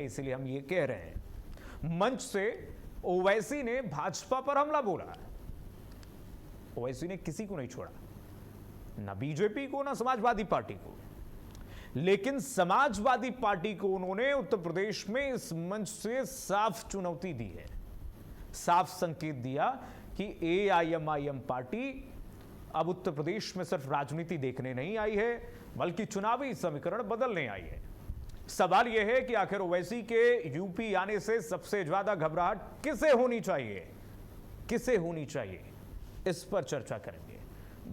इसलिए हम ये कह रहे हैं। मंच से ओवैसी ने भाजपा पर हमला बोला है। ओवैसी ने किसी को नहीं छोड़ा, ना बीजेपी को ना समाजवादी पार्टी को, लेकिन समाजवादी पार्टी को उन्होंने उत्तर प्रदेश में इस मंच से साफ चुनौती दी है, साफ संकेत दिया कि एआईएमआईएम पार्टी अब उत्तर प्रदेश में सिर्फ राजनीति देखने नहीं आई है, बल्कि चुनावी समीकरण बदलने आई है। सवाल यह है कि आखिर ओवैसी के यूपी आने से सबसे ज्यादा घबराहट किसे होनी चाहिए, किसे होनी चाहिए, इस पर चर्चा करेंगे।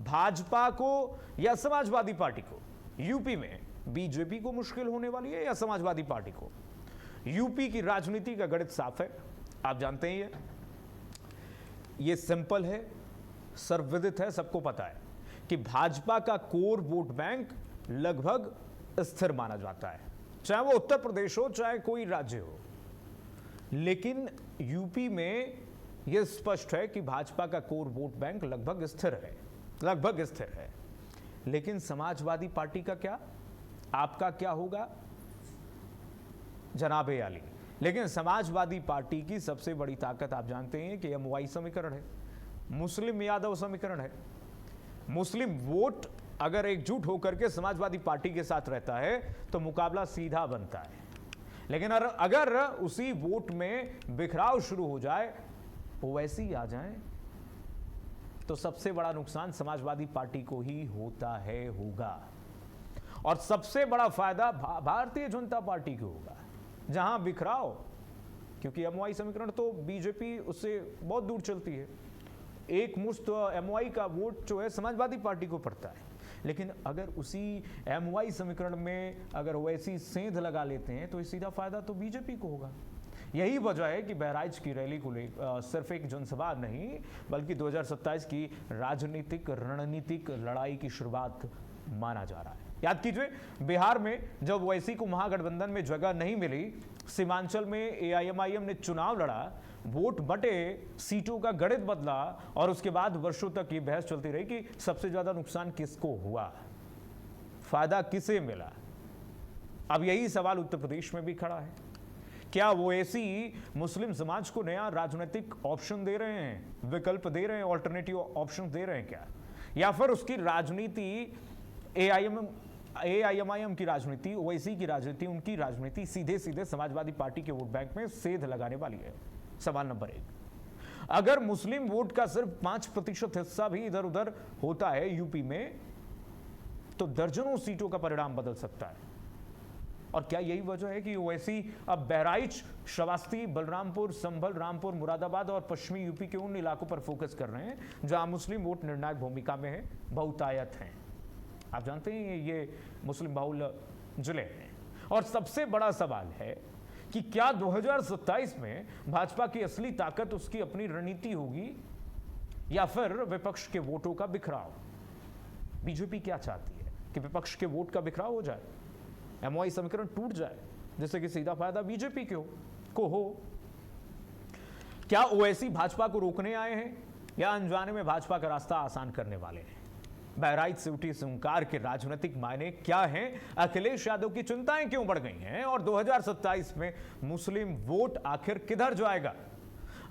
भाजपा को या समाजवादी पार्टी को? यूपी में बीजेपी को मुश्किल होने वाली है या समाजवादी पार्टी को? यूपी की राजनीति का गणित साफ है, आप जानते हैं। ये सिंपल है, सर्वविदित है, सबको पता है कि भाजपा का कोर वोट बैंक लगभग स्थिर माना जाता है, चाहे वो उत्तर प्रदेश हो चाहे कोई राज्य हो। लेकिन यूपी में यह स्पष्ट है कि भाजपा का कोर वोट बैंक लगभग स्थिर है, लगभग स्थिर है। लेकिन समाजवादी पार्टी का क्या, आपका क्या होगा जनाब आली? लेकिन समाजवादी पार्टी की सबसे बड़ी ताकत आप जानते हैं कि एमवाई समीकरण है, मुस्लिम यादव समीकरण है। मुस्लिम वोट अगर एकजुट होकर के समाजवादी पार्टी के साथ रहता है तो मुकाबला सीधा बनता है। लेकिन अगर उसी वोट में बिखराव शुरू हो जाए, ओवैसी आ जाए, तो सबसे बड़ा नुकसान समाजवादी पार्टी को ही होता है, होगा। और सबसे बड़ा फायदा भारतीय जनता पार्टी को होगा, जहां बिखराव, क्योंकि एमवाई समीकरण तो बीजेपी उससे बहुत दूर चलती है। एक मुश्त एमवाई का वोट जो है समाजवादी पार्टी को पड़ता है। लेकिन अगर उसी एमवाई समीकरण में अगर ओवैसी सेंध लगा लेते हैं तो सीधा फायदा तो बीजेपी को होगा। यही वजह है कि बहराइच की रैली को सिर्फ एक जनसभा नहीं, बल्कि 2027 की राजनीतिक रणनीतिक लड़ाई की शुरुआत माना जा रहा है। याद कीजिए, बिहार में जब ओवैसी को महागठबंधन में जगह नहीं मिली, सीमांचल में एआईएमआईएम ने चुनाव लड़ा, वोट बटे, सीटों का गणित बदला, और उसके बाद वर्षों तक ये बहस चलती रही कि सबसे ज्यादा नुकसान किसको हुआ, फायदा किसे मिला। अब यही सवाल उत्तर प्रदेश में भी खड़ा है। क्या ओवैसी मुस्लिम समाज को नया राजनीतिक ऑप्शन दे रहे हैं, विकल्प दे रहे हैं, ऑल्टरनेटिव ऑप्शन दे रहे हैं क्या? या फिर उसकी राजनीति एआईएमआईएम की राजनीति, ओवैसी की राजनीति, उनकी राजनीति सीधे सीधे समाजवादी पार्टी के वोट बैंक में सेध लगाने वाली है? सवाल नंबर 1। अगर मुस्लिम वोट का सिर्फ 5% हिस्सा भी इधर उधर होता है यूपी में, तो दर्जनों सीटों का परिणाम बदल सकता है। और क्या यही वजह है कि ओवैसी अब बहराइच, श्रावस्ती, बलरामपुर, संभल, रामपुर, मुरादाबाद और पश्चिमी यूपी के उन इलाकों पर फोकस कर रहे हैं जहां मुस्लिम वोट निर्णायक भूमिका में है, बहुतायत हैं? आप जानते हैं ये मुस्लिम बहुल जिले हैं। और सबसे बड़ा सवाल है कि क्या 2027 में भाजपा की असली ताकत उसकी अपनी रणनीति होगी या फिर विपक्ष के वोटों का बिखराव? बीजेपी क्या चाहती है कि विपक्ष के वोट का बिखराव हो जाए, एमवाई समीकरण टूट जाए, जिससे कि सीधा फायदा बीजेपी को हो। क्या ओवैसी भाजपा को रोकने आए हैं या अनजाने में भाजपा का रास्ता आसान करने वाले हैं? बहराइच से उठी संकार के राजनीतिक मायने क्या हैं? अखिलेश यादव की चिंताएं क्यों बढ़ गई हैं? और 2027 में मुस्लिम वोट आखिर किधर जाएगा?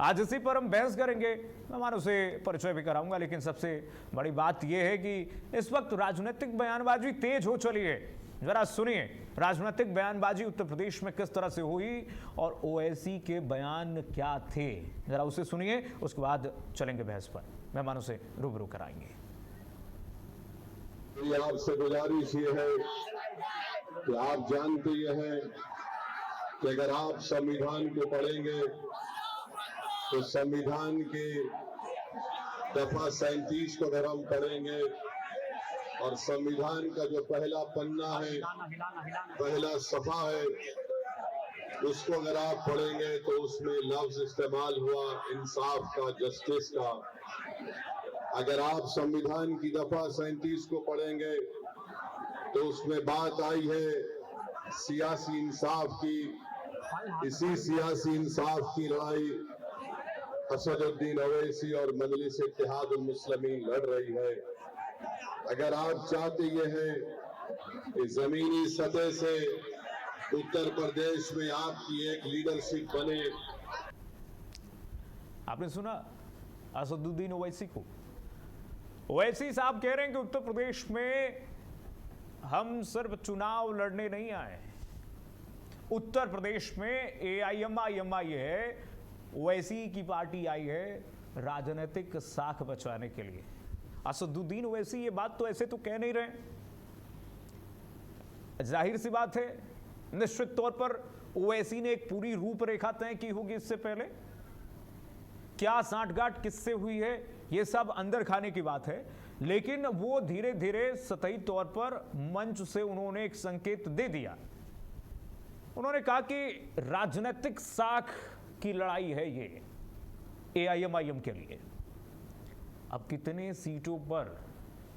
आज इसी पर हम बहस करेंगे। मैं उसे परिचय भी कराऊंगा, लेकिन सबसे बड़ी बात यह है कि इस वक्त राजनीतिक बयानबाजी तेज हो चली है। जरा सुनिए राजनीतिक बयानबाजी उत्तर प्रदेश में किस तरह से हुई और ओवैसी के बयान क्या थे, जरा उसे सुनिए, उसके बाद चलेंगे बहस पर, मेहमानों से रूबरू कराएंगे। आपसे गुजारिश ये है कि आप जानते ये हैं कि अगर आप संविधान को पढ़ेंगे तो संविधान के दफा 37 को अगर हम पढ़ेंगे और संविधान का जो पहला पन्ना है, पहला सफा है, उसको अगर आप पढ़ेंगे तो उसमें लफ्ज इस्तेमाल हुआ इंसाफ का, जस्टिस का। अगर आप संविधान की दफा 37 को पढ़ेंगे तो उसमें बात आई है सियासी इंसाफ की। इसी सियासी इंसाफ की लड़ाई असदुद्दीन ओवैसी और मजलिस इत्तेहादुल मुस्लिमीन लड़ रही है। अगर आप चाहते ये हैं कि जमीनी सतह से उत्तर प्रदेश में आपकी एक लीडरशिप बने। आपने सुना असदुद्दीन ओवैसी को। ओवैसी साहब कह रहे हैं कि उत्तर प्रदेश में हम सिर्फ चुनाव लड़ने नहीं आए, उत्तर प्रदेश में एआईएमआईएमआई है, ओवैसी की पार्टी आई है राजनीतिक साख बचाने के लिए। असदुद्दीन ओवैसी ये बात तो ऐसे तो कह नहीं रहे, जाहिर सी बात है निश्चित तौर पर ओवैसी ने एक पूरी रूपरेखा तय की होगी इससे पहले, क्या सांठगांठ किससे हुई है ये सब अंदर खाने की बात है, लेकिन वो धीरे धीरे सतही तौर पर मंच से उन्होंने एक संकेत दे दिया। उन्होंने कहा कि राजनीतिक साख की लड़ाई है ये एआईएमआईएम के लिए। अब कितने सीटों पर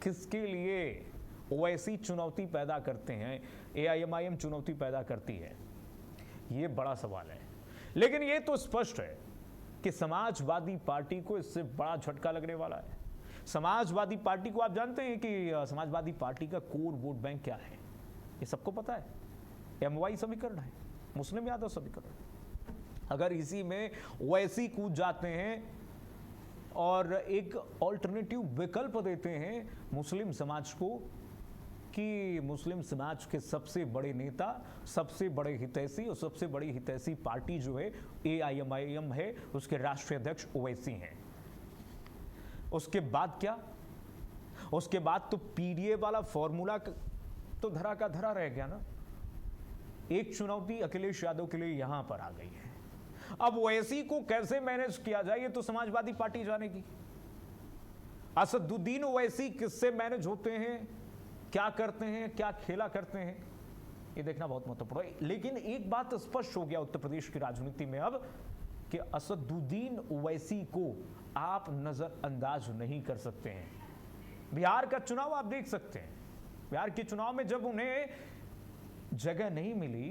किसके लिए ओवैसी चुनौती पैदा करते हैं, एआईएमआईएम चुनौती पैदा करती है, ये बड़ा सवाल है। लेकिन ये तो स्पष्ट है कि समाजवादी पार्टी को इससे बड़ा झटका लगने वाला है। समाजवादी पार्टी को आप जानते हैं कि समाजवादी पार्टी का कोर वोट बैंक क्या है, ये सबको पता है। एमवाई समीकरण है, मुस्लिम यादव समीकरण। अगर इसी में ओवैसी कूद जाते हैं और एक ऑल्टरनेटिव विकल्प देते हैं मुस्लिम समाज को कि मुस्लिम समाज के सबसे बड़े नेता, सबसे बड़े हितैषी और सबसे बड़ी हितैषी पार्टी जो है एआईएमआईएम है, उसके राष्ट्रीय अध्यक्ष ओवैसी हैं, उसके बाद क्या? उसके बाद तो पीडीए वाला फॉर्मूला तो धरा का धरा रह गया ना। एक चुनौती अखिलेश यादव के लिए यहां पर आ गई है। अब ओवैसी को कैसे मैनेज किया जाए ये तो समाजवादी पार्टी जानेगी। असदुद्दीन ओवैसी किससे मैनेज होते हैं, क्या करते हैं, क्या खेला करते हैं, ये देखना बहुत महत्वपूर्ण है। लेकिन एक बात स्पष्ट हो गया उत्तर प्रदेश की राजनीति में अब कि असदुद्दीन ओवैसी को आप नजरअंदाज नहीं कर सकते हैं। बिहार का चुनाव आप देख सकते हैं, बिहार के चुनाव में जब उन्हें जगह नहीं मिली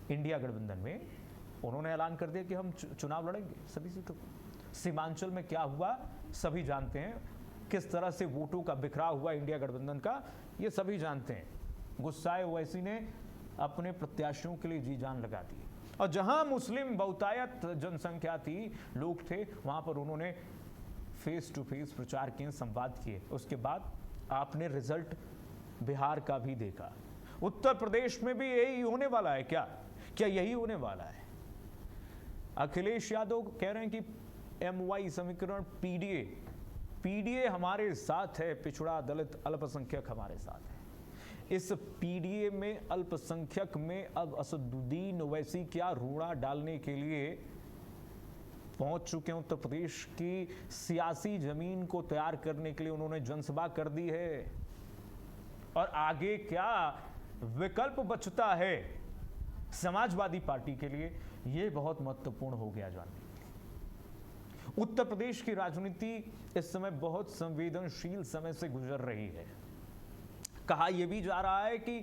इंडिया गठबंधन में, उन्होंने ऐलान कर दिया कि हम चुनाव लड़ेंगे सभी सीटों पर। सीमांचल में क्या हुआ सभी जानते हैं, किस तरह से वोटों का बिखराव हुआ इंडिया गठबंधन का, ये सभी जानते हैं। गुस्साए ओवैसी ने अपने प्रत्याशियों के लिए जी जान लगा दी और जहां मुस्लिम बहुतायत जनसंख्या थी, लोग थे, वहां पर उन्होंने फेस टू फेस प्रचार किए, संवाद किए। उसके बाद आपने रिजल्ट बिहार का भी देखा। उत्तर प्रदेश में भी यही होने वाला है क्या? क्या यही होने वाला है? अखिलेश यादव कह रहे हैं कि एमवाई समीकरण पीडीए हमारे साथ है, पिछड़ा दलित अल्पसंख्यक हमारे साथ है। इस पीडीए में अल्पसंख्यक में अब असदुद्दीन ओवैसी क्या रूड़ा डालने के लिए पहुंच चुके हैं। उत्तर प्रदेश की सियासी जमीन को तैयार करने के लिए उन्होंने जनसभा कर दी है और आगे क्या विकल्प बचता है समाजवादी पार्टी के लिए, यह बहुत महत्वपूर्ण हो गया जानने के लिए। उत्तर प्रदेश की राजनीति इस समय बहुत संवेदनशील समय से गुजर रही है। कहा यह भी जा रहा है कि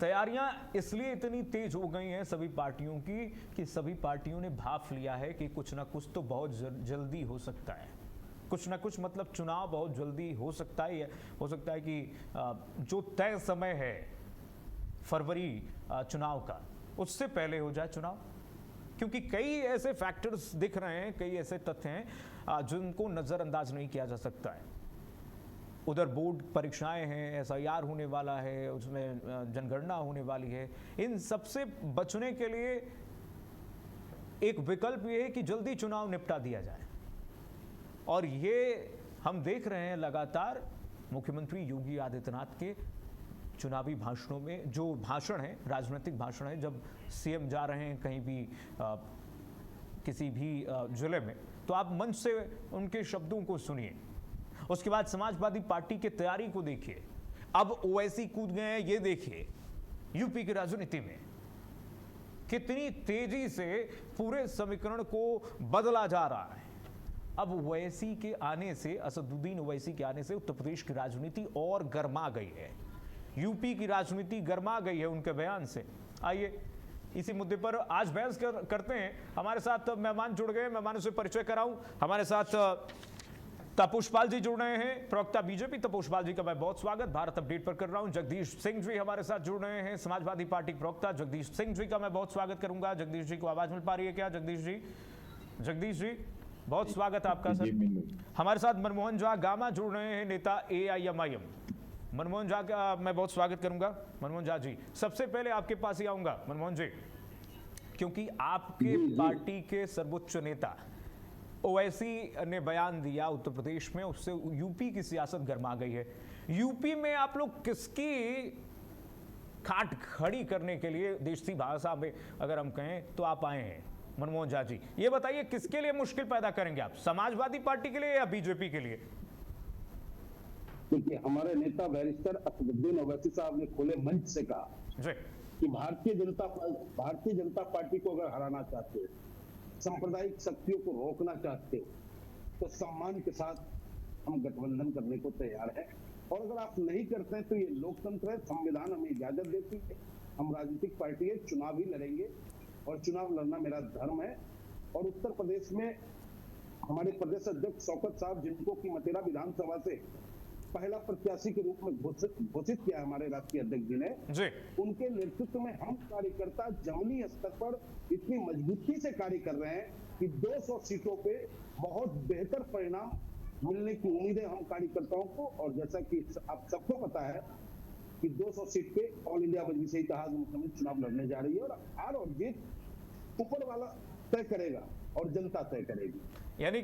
तैयारियां इसलिए इतनी तेज हो गई हैं सभी पार्टियों की कि सभी पार्टियों ने भाप लिया है कि कुछ ना कुछ तो बहुत जल्दी हो सकता है, कुछ ना कुछ मतलब चुनाव बहुत जल्दी हो सकता है कि जो तय समय है फरवरी चुनाव का, उससे पहले हो जाए चुनाव। क्योंकि कई ऐसे फैक्टर्स दिख रहे हैं, कई ऐसे तथ्य हैं जिनको नजरअंदाज नहीं किया जा सकता है। उधर बोर्ड परीक्षाएं हैं, एसआईआर होने वाला है, उसमें जनगणना होने वाली है। इन सबसे बचने के लिए एक विकल्प ये है कि जल्दी चुनाव निपटा दिया जाए। और ये हम देख रहे हैं लगातार मुख्यमंत्री योगी आदित्यनाथ के चुनावी भाषणों में, जो भाषण है राजनीतिक भाषण है, जब सीएम जा रहे हैं कहीं भी किसी भी जिले में, तो आप मंच से उनके शब्दों को सुनिए। उसके बाद समाजवादी पार्टी की तैयारी को देखिए। अब ओवैसी कूद गए हैं, ये देखिए यूपी की राजनीति में कितनी तेजी से पूरे समीकरण को बदला जा रहा है। अब ओवैसी के आने से, असदुद्दीन ओवैसी के आने से उत्तर प्रदेश की राजनीति और गर्मा गई है, यूपी की राजनीति गर्मा गई है उनके बयान से। आइए इसी मुद्दे पर आज बहस करते हैं। हमारे साथ मेहमान जुड़ गए, मेहमानों से परिचय कराऊं। हमारे साथ तपोषपाल जी जुड़ रहे हैं, प्रवक्ता बीजेपी। तपोषपाल जी का मैं बहुत स्वागत भारत अपडेट पर कर रहा हूं। जगदीश सिंह जी हमारे साथ जुड़ रहे हैं, समाजवादी पार्टी प्रवक्ता जगदीश सिंह जी का मैं बहुत स्वागत करूंगा। जगदीश जी को आवाज मिल पा रही है क्या? जगदीश जी बहुत स्वागत है आपका सर। हमारे साथ मनमोहन झा गामा जुड़ रहे हैं, नेता AIMIM। मनमोहन झा का मैं बहुत स्वागत करूंगा। मनमोहन झा जी, सबसे पहले आपके पास ही आऊंगा मनमोहन जी, क्योंकि आपके पार्टी के सर्वोच्च नेता ओवैसी ने बयान दिया उत्तर प्रदेश में, उससे यूपी की सियासत गर्मा गई है। यूपी में आप लोग किसकी खाट खड़ी करने के लिए, देशी भाषा में अगर हम कहें तो आप आए हैं? मनमोहन झा जी, ये बताइए किसके लिए मुश्किल पैदा करेंगे आप, समाजवादी पार्टी के लिए या बीजेपी के लिए? देखिए, हमारे नेता बैरिस्टर असदुद्दीन ओवैसी साहब ने खुले मंच से कहा कि भारतीय जनता पार्टी को अगर हराना चाहते हो, सांप्रदायिक शक्तियों को रोकना चाहते हो, तो सम्मान के साथ हम गठबंधन करने को तैयार हैं। और अगर आप नहीं करते हैं तो ये लोकतंत्र है, संविधान हमें इजाजत देती है, हम राजनीतिक पार्टी है, चुनाव ही लड़ेंगे और चुनाव लड़ना मेरा धर्म है। और उत्तर प्रदेश में हमारे प्रदेश अध्यक्ष शौकत साहब, जिनको की मथुरा विधानसभा से पहला प्रत्याशी के रूप में घोषित किया हमारे राष्ट्रीय अध्यक्ष जी ने, उनके नेतृत्व में हम कार्यकर्ता जमीनी स्तर पर इतनी मजबूती से कार्य कर रहे हैं कि 200 सीटों पे बहुत बेहतर परिणाम मिलने की उम्मीद है हम कार्यकर्ताओं को। और जैसा कि आप सबको पता है कि 200 सीट पे ऑल इंडिया मजलिस इत्तेहाद मुस्लिम चुनाव लड़ने जा रही है, और हार और जीत ऊपर वाला तय करेगा और जनता तय करेगी। यानी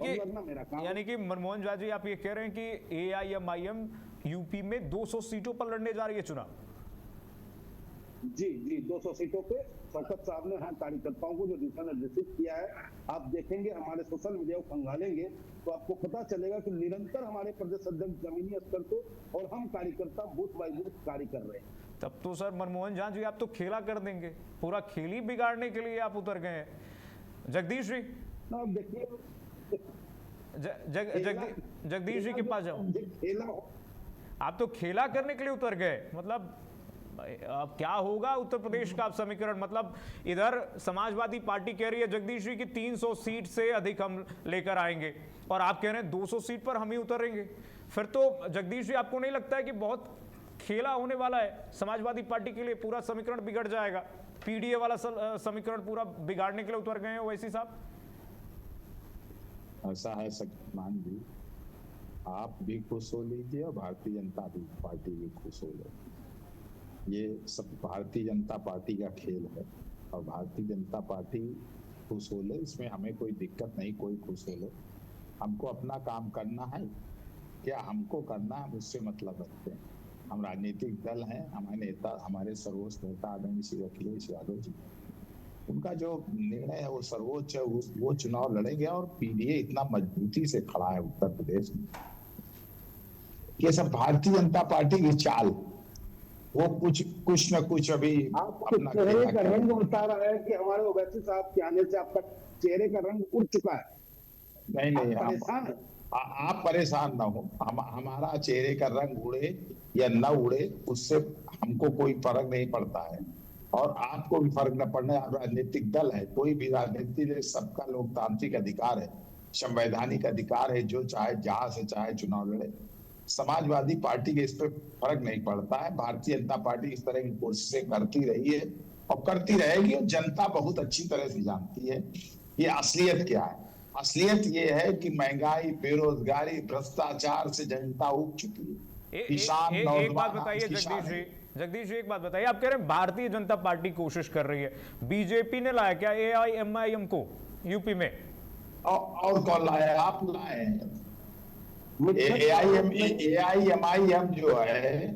कि मनमोहन झा जी, आप ये कह रहे हैं कि AIMIM यूपी में 200 सीटों पर लड़ने जा रही है चुनाव? जी 200 सीटों पे शौकत साहब ने कार्यकर्ताओं को जो दिशा निर्देशित किया है, आप देखेंगे हमारे सोशल मीडिया को खंगालेंगे तो आपको पता चलेगा कि निरंतर हमारे प्रदेश अध्यक्ष जमीनी स्तर पे और हम कार्यकर्ता बूथ बाय बूथ कार्य कर रहे हैं। तब तो सर मनमोहन झा जी, आप तो खेला कर देंगे, पूरा खेल ही बिगाड़ने के लिए आप उतर गए हैं। जगदीश जी, देखिए जगदीश जी के पास जाओ। आप तो खेला करने के लिए उतर गए, मतलब अब क्या होगा उत्तर प्रदेश का आप समीकरण? मतलब इधर समाजवादी पार्टी कह रही है जगदीश जी की 300 सीट से अधिक हम लेकर आएंगे, और आप कह रहे हैं 200 सीट पर हम ही उतरेंगे। फिर तो जगदीश जी, आपको नहीं लगता है कि बहुत खेला होने वाला है समाजवादी पार्टी के लिए? पूरा समीकरण बिगड़ जाएगा, PDA वाला समीकरण पूरा बिगाड़ने के लिए उतर गए हैं ओवैसी साहब। ऐसा है शक्तिमान जी, आप भी खुश हो लीजिए और भारतीय जनता पार्टी भी खुश हो ले। ये सब भारतीय जनता पार्टी का खेल है और भारतीय जनता पार्टी खुश हो ले, इसमें हमें कोई दिक्कत नहीं, कोई खुश हो ले। हमको अपना काम करना है, क्या हमको करना है मुझसे मतलब रखते हैं। हम राजनीतिक दल हैं, हमारे नेता, हमारे सर्वोच्च नेता आदरणीय श्री अखिलेश यादव जी, उनका जो निर्णय है वो सर्वोच्च है, वो चुनाव लड़ेंगे। और PDA इतना मजबूती से खड़ा है उत्तर प्रदेश में, ये सब भारतीय जनता पार्टी की चाल, वो कुछ न कुछ अभी अपना चेहरे का रंग बता रहा है कि हमारे ओवैसी साहब के आने से आपका चेहरे का रंग उड़ चुका है। नहीं, आप परेशान ना हो, हमारा चेहरे का रंग उड़े या न उड़े उससे हमको कोई फर्क नहीं पड़ता है, और आपको भी फर्क न पड़ना। राजनीतिक दल है, कोई भी राजनीति है, सबका लोकतांत्रिक अधिकार है, संवैधानिक अधिकार है, जो चाहे जहां से चाहे चुनाव लड़े। समाजवादी पार्टी के इस पर फर्क नहीं पड़ता है। भारतीय जनता पार्टी इस तरह की कोशिशें करती रही है और करती रहेगी, और जनता बहुत अच्छी तरह से जानती है ये असलियत क्या है। असलियत ये है कि महंगाई, बेरोजगारी, भ्रष्टाचार से जनता उब चुकी है। किसान, एक बात बताइए जगदीश जी, एक बात बताइए, आप कह रहे हैं भारतीय जनता पार्टी कोशिश कर रही है, बीजेपी ने लाया क्या AIMIM को यूपी में? और कौन लाया? आप लाए। AIMIM जो है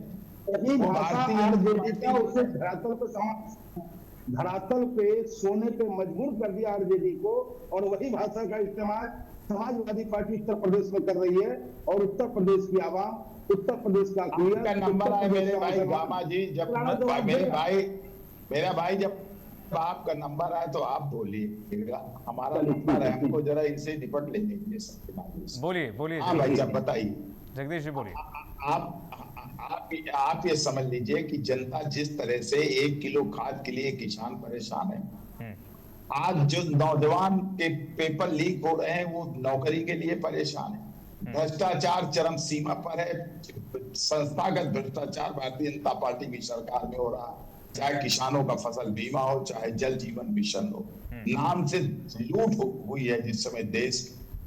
धरातल पे सोने पे मजबूर कर दिया RJD को, और वही भाषा का इस्तेमाल समाजवादी पार्टी उत्तर प्रदेश में कर रही है। और उत्तर प्रदेश की आवाम, उत्तर प्रदेश का नंबर है मेरे भाई गामा जी, जब मेरा भाई जब आपका नंबर आए तो आप बोलिएगा, हमारा नंबर है, हमको जरा इनसे निपट लेने दीजिए। बोलिए हाँ भाई, जब बताइए जगदीश जी, बोलिए। आप ये समझ लीजिए कि जनता जिस तरह से 1 किलो खाद के लिए किसान परेशान है, आज जो नौजवान के पेपर लीक हो रहे हैं वो नौकरी के लिए परेशान है, भ्रष्टाचार चरम सीमा पर है। संस्थागत भ्रष्टाचार भारतीय जनता पार्टी की सरकार में हो रहा है, चाहे किसानों का फसल बीमा हो, चाहे जल जीवन मिशन हो। नाम से लूट हुई है जिस समय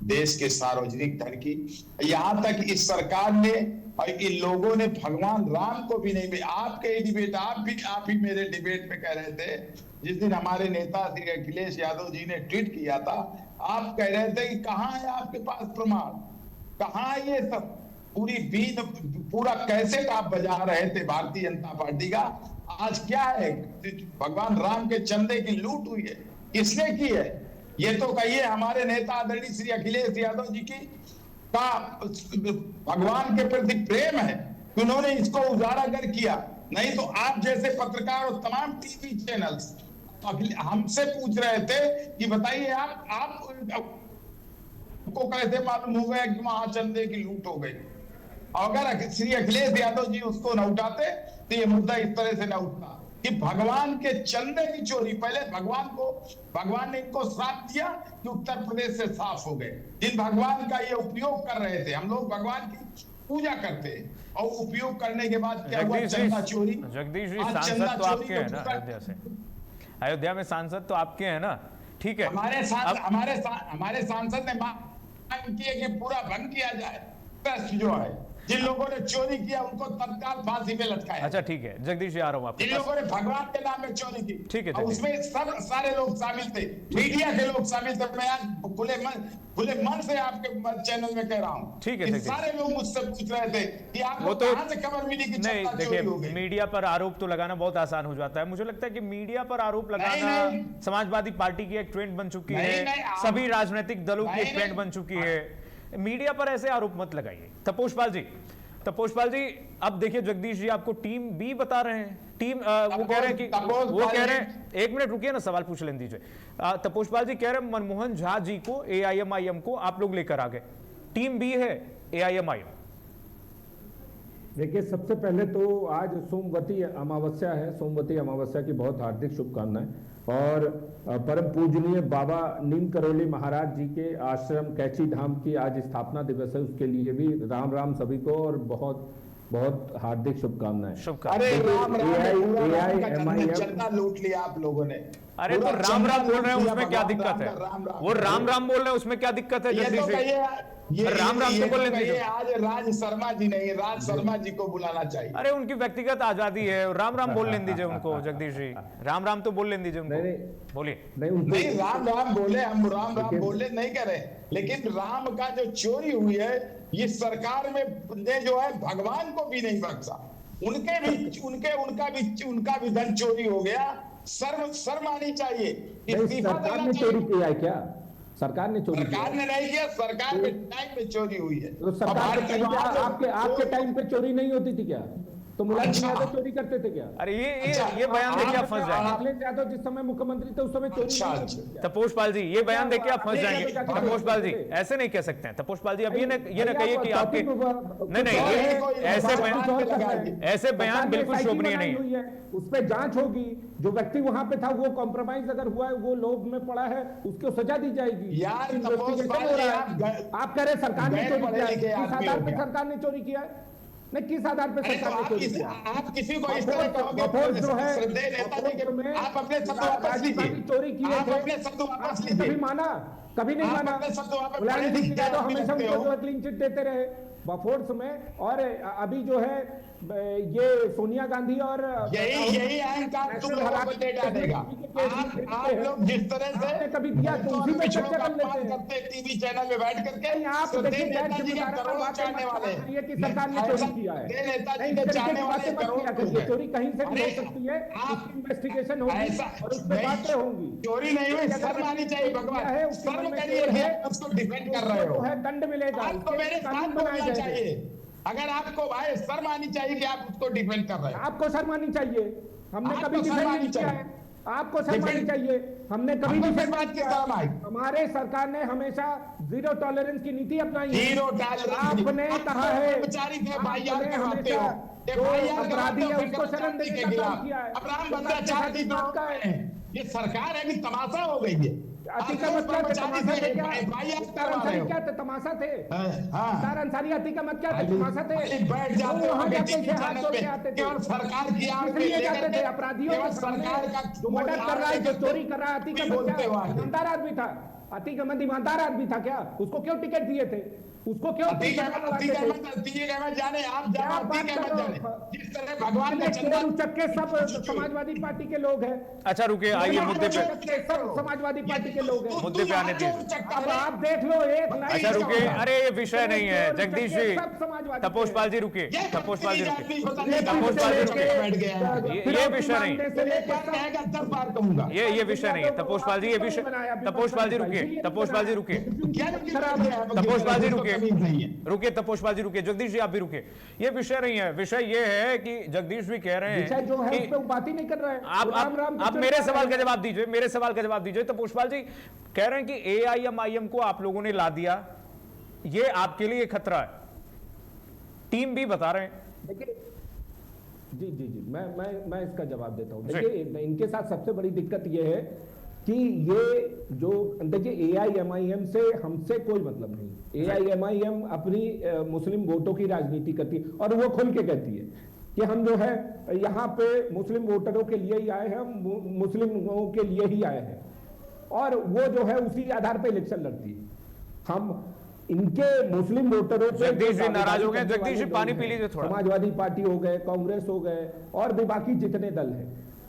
देश के सार्वजनिक धन की। यहाँ तक इस सरकार ने और इन लोगों ने भगवान राम को भी नहीं। आपके डिबेट आप ही मेरे डिबेट में कह रहे थे, जिस दिन हमारे नेता श्री अखिलेश यादव जी ने ट्वीट किया था, आप कह रहे थे कि कहाँ है आपके पास प्रमाण, कहाँ ये सब पूरा कैसेट आप बजा रहे थे भारतीय जनता पार्टी का। आज क्या है? भगवान राम के चंदे की लूट हुई है, किसने की है? ये तो कहिए हमारे नेता आदरणीय श्री अखिलेश यादव जी की का भगवान के प्रति प्रेम है कि उन्होंने इसको उजागर किया। नहीं तो आप जैसे पत्रकार और तमाम टीवी चैनल्स हमसे पूछ रहे थे कि बताइए आप को कैसे मालूम हो गया कि वहां चंदे की लूट हो गई। अगर श्री अखिलेश यादव जी उसको न उठाते तो ये मुद्दा इस तरह से न उठता कि भगवान के चंदे की चोरी। पहले भगवान ने इनको श्राप दिया कि उत्तर प्रदेश से साफ हो गए। जिन भगवान का ये उपयोग कर रहे थे, हम लोग भगवान की पूजा करते हैं और उपयोग करने के बाद क्या हुआ? चंदा चोरी। जगदीश जी, सांसद तो आपके हैं ना अयोध्या से? अयोध्या में सांसद तो आपके हैं ना? ठीक है, हमारे सांसद ने मांग की है कि पूरा बंद किया जाए। ट्रस्ट जो है, जिन लोगों ने चोरी किया उनको तत्काल फांसी पे लटकाया। अच्छा ठीक है जगदीश जी, आ रहा हूँ आपके जिन लोगों ने भगवान के नाम में चोरी की, ठीक है, उसमें सब सारे लोग शामिल थे, मीडिया के लोग शामिल थे। मैं आज खुले मन से आपके चैनल में कह रहा हूँ, ठीक है, सारे लोग मुझसे पूछ रहे थे कि आपको कहां से खबर मिली कि नहीं। देखिए, मीडिया पर आरोप तो लगाना बहुत आसान हो जाता है। मुझे लगता है कि मीडिया पर आरोप लगाना समाजवादी पार्टी की एक ट्रेंड बन चुकी है, सभी राजनीतिक दलों की एक ट्रेंड बन चुकी है। मीडिया पर ऐसे आरोप मत लगाइए। तपोषपाल जी, अब देखिए जगदीश जी आपको टीम बी बता रहे हैं। वो कह रहे हैं एक मिनट रुकिए ना, सवाल पूछ लेने दीजिए। तपोषपाल जी कह रहे हैं मनमोहन झा जी को, AIMIM को आप लोग लेकर आ गए, टीम बी है AIMIM। देखिए, सबसे पहले तो आज सोमवती अमावस्या है। सोमवती अमावस्या की बहुत हार्दिक शुभकामनाएं। और परम पूजनीय बाबा नीम करोली महाराज जी के आश्रम कैची धाम की आज स्थापना दिवस है, उसके लिए भी राम राम सभी को और बहुत बहुत हार्दिक शुभकामनाएं। अरे राम चंदा लूट लिया आप लोगों ने। अरे तो राम बोल रहे हैं, उसमें क्या दिक्कत है? वो राम बोल रहे हैं, उसमें क्या दिक्कत है? राम तो बोलने दीजिए। आज राज शर्मा जी नहीं, राज शर्मा जी को बुलाना चाहिए। अरे उनकी व्यक्तिगत आजादी है, राम बोल लेने दीजिए उनको। जगदीश जी राम तो बोल लेने दीजिए उनको, बोलिए। नहीं, राम बोले, हम राम बोले नहीं करे, लेकिन राम का जो चोरी हुई है, ये सरकार में ने जो है भगवान को भी नहीं बख्शा। उनका भी धन चोरी हो गया। शर्म आनी चाहिए। सरकार ने चोरी किया है क्या? सरकार ने नहीं किया, सरकार के टाइम पे चोरी हुई है। तो सरकार के आपके टाइम पे चोरी नहीं होती थी क्या? तो मुलायम सिंह यादव चोरी करते थे क्या? अरे ये बयान देके आप फंस जाएंगे। अखिलेश यादव जिस समय मुख्यमंत्री थे उस समय चोरी। तपोषपाल जी ये बयान देके आप फंस जाएंगे। तपोषपाल जी ऐसे नहीं कह सकते हैं। तपोषपाल जी अब ये न कहिए कि आपके नहीं, ऐसे बयान बिल्कुल शोभनीय नहीं है। उस पर जांच होगी। जो व्यक्ति वहां पे था वो कॉम्प्रोमाइज अगर हुआ है, वो लोभ में पड़ा है, उसको सजा दी जाएगी। यार आप कह रहे सरकार ने चोरी किया, किस आधार पर सरकार ने चोरी किया है? नहीं, किस आधार पर सरकार ने चोरी किया? आप किसी को इस तरह कहोगे जो है आप अपने शब्द वापस लीजिए। चोरी की है, अपने शब्द वापस लीजिए। कभी माना? कभी नहीं माना। मुलायम सिंह यादव हमेशा उनको क्लीन चिट देते रहे बफोर्स में। और अभी जो है ये सोनिया गांधी और यही अहंकार तुम लोगों को दे डालेगा। आप लोग जिस तरह से कभी दिया तो उसी में चर्चा कर लेते हैं टीवी चैनल में बैठ करके। आप देखिए चाहने वाले ये कि सरकार ने चोरी किया है, नेताजी के चाहने वाले करोड़ चोरी कहीं से भी हो सकती है। इन्वेस्टिगेशन होगी और उस पर बातें होंगी। चोरी नहीं हुई, शर्म आनी चाहिए भगवान। शर्म करिए, उसको डिफेंड कर रहे हो। दंड मिलेगा, आपको मेरे साथ बोलना चाहिए। अगर आपको भाई शर्म आनी चाहिए कि आप उसको डिफेंड कर रहे हैं। आपको शर्म आनी चाहिए। हमने कभी डिफेंड नहीं किया है। आपको शर्म आनी चाहिए। हमने कभी डिफेंड नहीं किया। हमारे सरकार ने हमेशा जीरो टॉलरेंस की नीति अपनाई है। जीरो टॉलरेंस आपने कहा है अपराधी है उसको शरण देने का काम किया है। अब राम भद्राचार्य ये सरकार है कि तमाशा हो गई है? अतीका मत क्या थे, तमाशा थे क्या? मुख्तार अंसारी क्या थे, तमाशा थे? मुख्तार अंसारी अतीका मत क्या थे, तमाशा थे? बैठ जाते वो वहां जाते थे, हाथ जोड़ के आते थे, केवल सरकार की आड़ में इसलिए जाते थे लेकर अपराधियों के सामने, सरकार का जो मर्डर कर रहा है, जो चोरी कर रहा है। अतीक अहमद क्या ईमानदार आदमी था? अतीक अहमद ईमानदार आदमी था क्या? उसको क्यों टिकट दिए थे? उसको क्यों अतीक अहमद जाने, आप जाने, अतीक अहमद जाने, जिस तरह भगवान ने चक्के सब समाजवादी पार्टी के लोग हैं। अच्छा रुके, आइए मुद्दे पे, सब समाजवादी पार्टी के लोग हैं। मुद्दे पे आने दीजिए। अब आप देख लो एक अच्छा रुके, अरे ये विषय नहीं है जगदीश जी। तपोषपाल जी रुके, तपोषपाल जी रुके, तपोषपाल जी रुके, ये विषय नहीं, ये विषय नहीं है तपोषपाल जी, ये विषय, तपोषपाल जी रुके, तपोषपाल जी रुके, तपोषपाल जी रुके, रुके तपोषपाल जी रुके, जगदीश जी आप भी रुके। ये विषय नहीं है, विषय ये है कि जगदीश भी कह रहे हैं जो है उस पे बात ही नहीं कर रहे हैं। आप मेरे सवाल का जवाब दीजिए, मेरे सवाल का जवाब दीजिए। तपोषपाल जी कह रहे हैं कि एआईएमआईएम को आप लोगों ने ला दिया, ये आपके लिए खतरा है, टीम भी बता रहे हैं। देखिए जी जी जी, मैं इसका जवाब देता हूं। देखिए इनके साथ सबसे बड़ी दिक्कत ये है कि ये जो, देखिए एआईएमआईएम से हमसे कोई मतलब नहीं। एआईएमआईएम अपनी मुस्लिम वोटों की राजनीति करती है और वो खुल के कहती है कि हम जो है यहाँ पे मुस्लिम वोटरों के लिए ही आए हैं, मुस्लिमों के लिए ही आए हैं, और वो जो है उसी आधार पे इलेक्शन लड़ती है। हम इनके मुस्लिम वोटरों पे, जगदीश जी नाराज हो गए, जगदीश जी पानी पी लीजिए थोड़ा। समाजवादी पार्टी हो गए, कांग्रेस हो गए, और भी बाकी जितने दल हैं,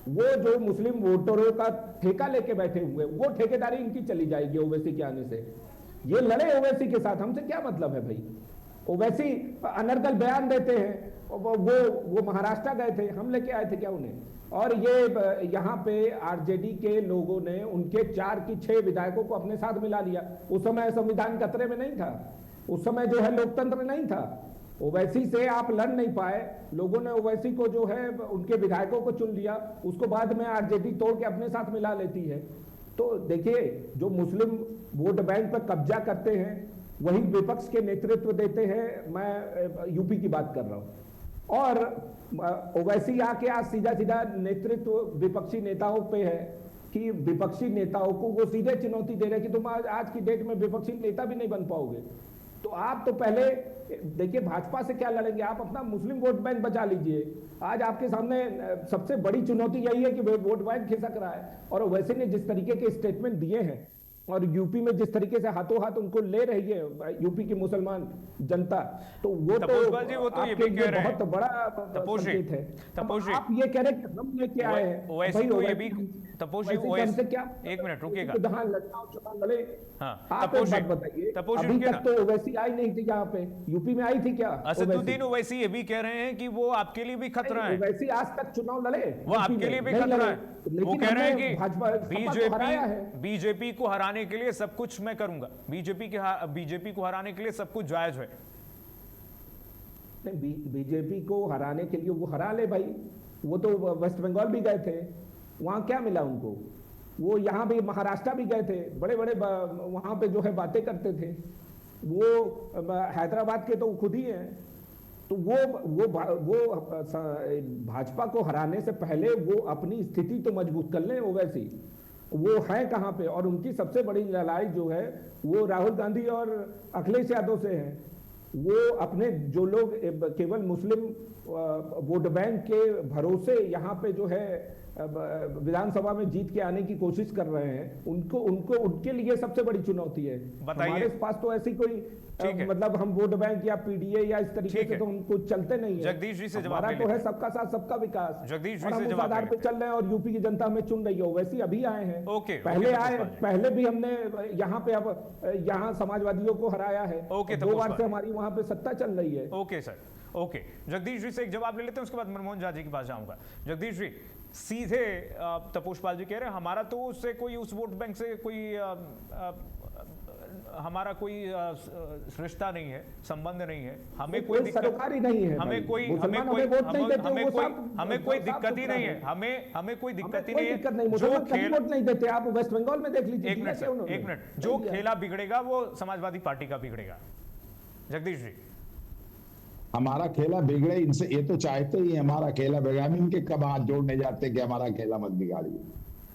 वो जो मुस्लिम वोटरों का ठेका लेके बैठे हुए, वो ठेकेदारी इनकी चली जाएगी ओवैसी के आने से। ये लड़े ओवैसी के साथ, हमसे क्या मतलब है भाई? ओवैसी अनर्गल बयान देते हैं, वो महाराष्ट्र गए थे, हम लेके आए थे क्या उन्हें? और ये यहाँ पे आरजेडी के लोगों ने उनके 4 की 6 विधायकों को अपने साथ मिला लिया। उस समय संविधान खतरे में नहीं था, उस समय जो है लोकतंत्र नहीं था। ओवैसी से आप लड़ नहीं पाए, लोगों ने ओवैसी को जो है उनके विधायकों को चुन लिया, उसको बाद में आरजेडी तोड़ के अपने साथ मिला लेती है। तो देखिए, जो मुस्लिम वोट बैंक पर कब्जा करते हैं वही विपक्ष के नेतृत्व देते हैं। मैं यूपी की बात कर रहा हूं, और ओवैसी आके आज सीधा सीधा नेतृत्व विपक्षी नेताओं पे है कि विपक्षी नेताओं को वो सीधे चुनौती दे रहे हैं कि तुम आज की डेट में विपक्षी नेता भी नहीं बन पाओगे। तो आप तो पहले देखिए भाजपा से क्या लड़ेंगे, आप अपना मुस्लिम वोट बैंक बचा लीजिए। आज आपके सामने सबसे बड़ी चुनौती यही है कि वोट बैंक खिसक रहा है, और ओवैसी ने जिस तरीके के स्टेटमेंट दिए हैं और यूपी में जिस तरीके से हाथों हाथ उनको ले रही है यूपी की मुसलमान जनता, तो वो तो ये भी कह रहे हैं, बहुत बड़ा संकेत है। आप ये कह रहे हैं हम लेके आए हैं, ओवैसी को ये भी, तपोषी ओवैसी क्या, एक मिनट रुकिएगा, चुनाव लड़े। आप एक बात बताइए, अभी तक तो ओवैसी आई नहीं थी यहाँ पे, यूपी में आई थी क्या? असदुद्दीन ओवैसी ये भी कह रहे हैं कि वो आपके लिए भी खतरा है। ओवैसी आज तक चुनाव लड़े, वो आपके लिए भी खतरा है। वो कह रहे हैं कि बीजेपी को हराने के लिए सब कुछ मैं करूंगा, बीजेपी को हराने के लिए सब कुछ जायज है। बीजेपी को हराने के लिए वो हरा ले भाई, वो तो वेस्ट बंगाल भी गए थे, वहां क्या मिला उनको? वो यहाँ भी महाराष्ट्र भी गए थे, बड़े बड़े वहां पे जो है बातें करते थे। वो हैदराबाद के तो खुद ही हैं। तो वो भाजपा को हराने से पहले वो अपनी स्थिति तो मजबूत कर लें। ओवैसी वो है कहाँ पे, और उनकी सबसे बड़ी लड़ाई जो है वो राहुल गांधी और अखिलेश यादव से है। वो अपने जो लोग केवल मुस्लिम वोट बैंक के भरोसे यहाँ पे जो है विधानसभा में जीत के आने की कोशिश कर रहे हैं, उनके लिए सबसे बड़ी चुनौती है। हमारे पास तो ऐसी कोई मतलब हम वोट बैंक या पीडीए या इस तरीके से तो उनको चलते नहीं है। जगदीश जी से जवाब तो है सबका साथ सबका विकास, जगदीश जी से आधार पे चल रहे हैं, और यूपी की जनता में चुन रही है। वैसे अभी आए हैं, पहले भी हमने यहाँ पे अब यहाँ समाजवादियों को हराया है, 2 बार से हमारी वहां पे सत्ता चल रही है। Okay sir, okay. Jagdish ji से एक जवाब ले लेते हैं, उसके बाद मनमोहन झा जी के पास जाऊंगा। जगदीश जी, सीधे तपोषपाल जी कह रहे हैं हमारा तो उससे कोई, उस वोट बैंक से कोई हमारा कोई रिश्ता नहीं है, संबंध नहीं है, हमें कोई दिक्कत नहीं है, हमें कोई दिक्कत ही नहीं है, हमें कोई दिक्कत ही नहीं है। जो खेल वोट नहीं देते, आप वेस्ट बंगाल में देख लीजिए। एक मिनट, जो खेला बिगड़ेगा वो समाजवादी पार्टी का बिगड़ेगा। जगदीश जी, हमारा खेला बिगड़े इनसे, ये तो चाहते ही हमारा खेला बिगड़ा। हम इनके कब हाथ जोड़ने जाते कि हमारा खेला मत बिगाड़िए।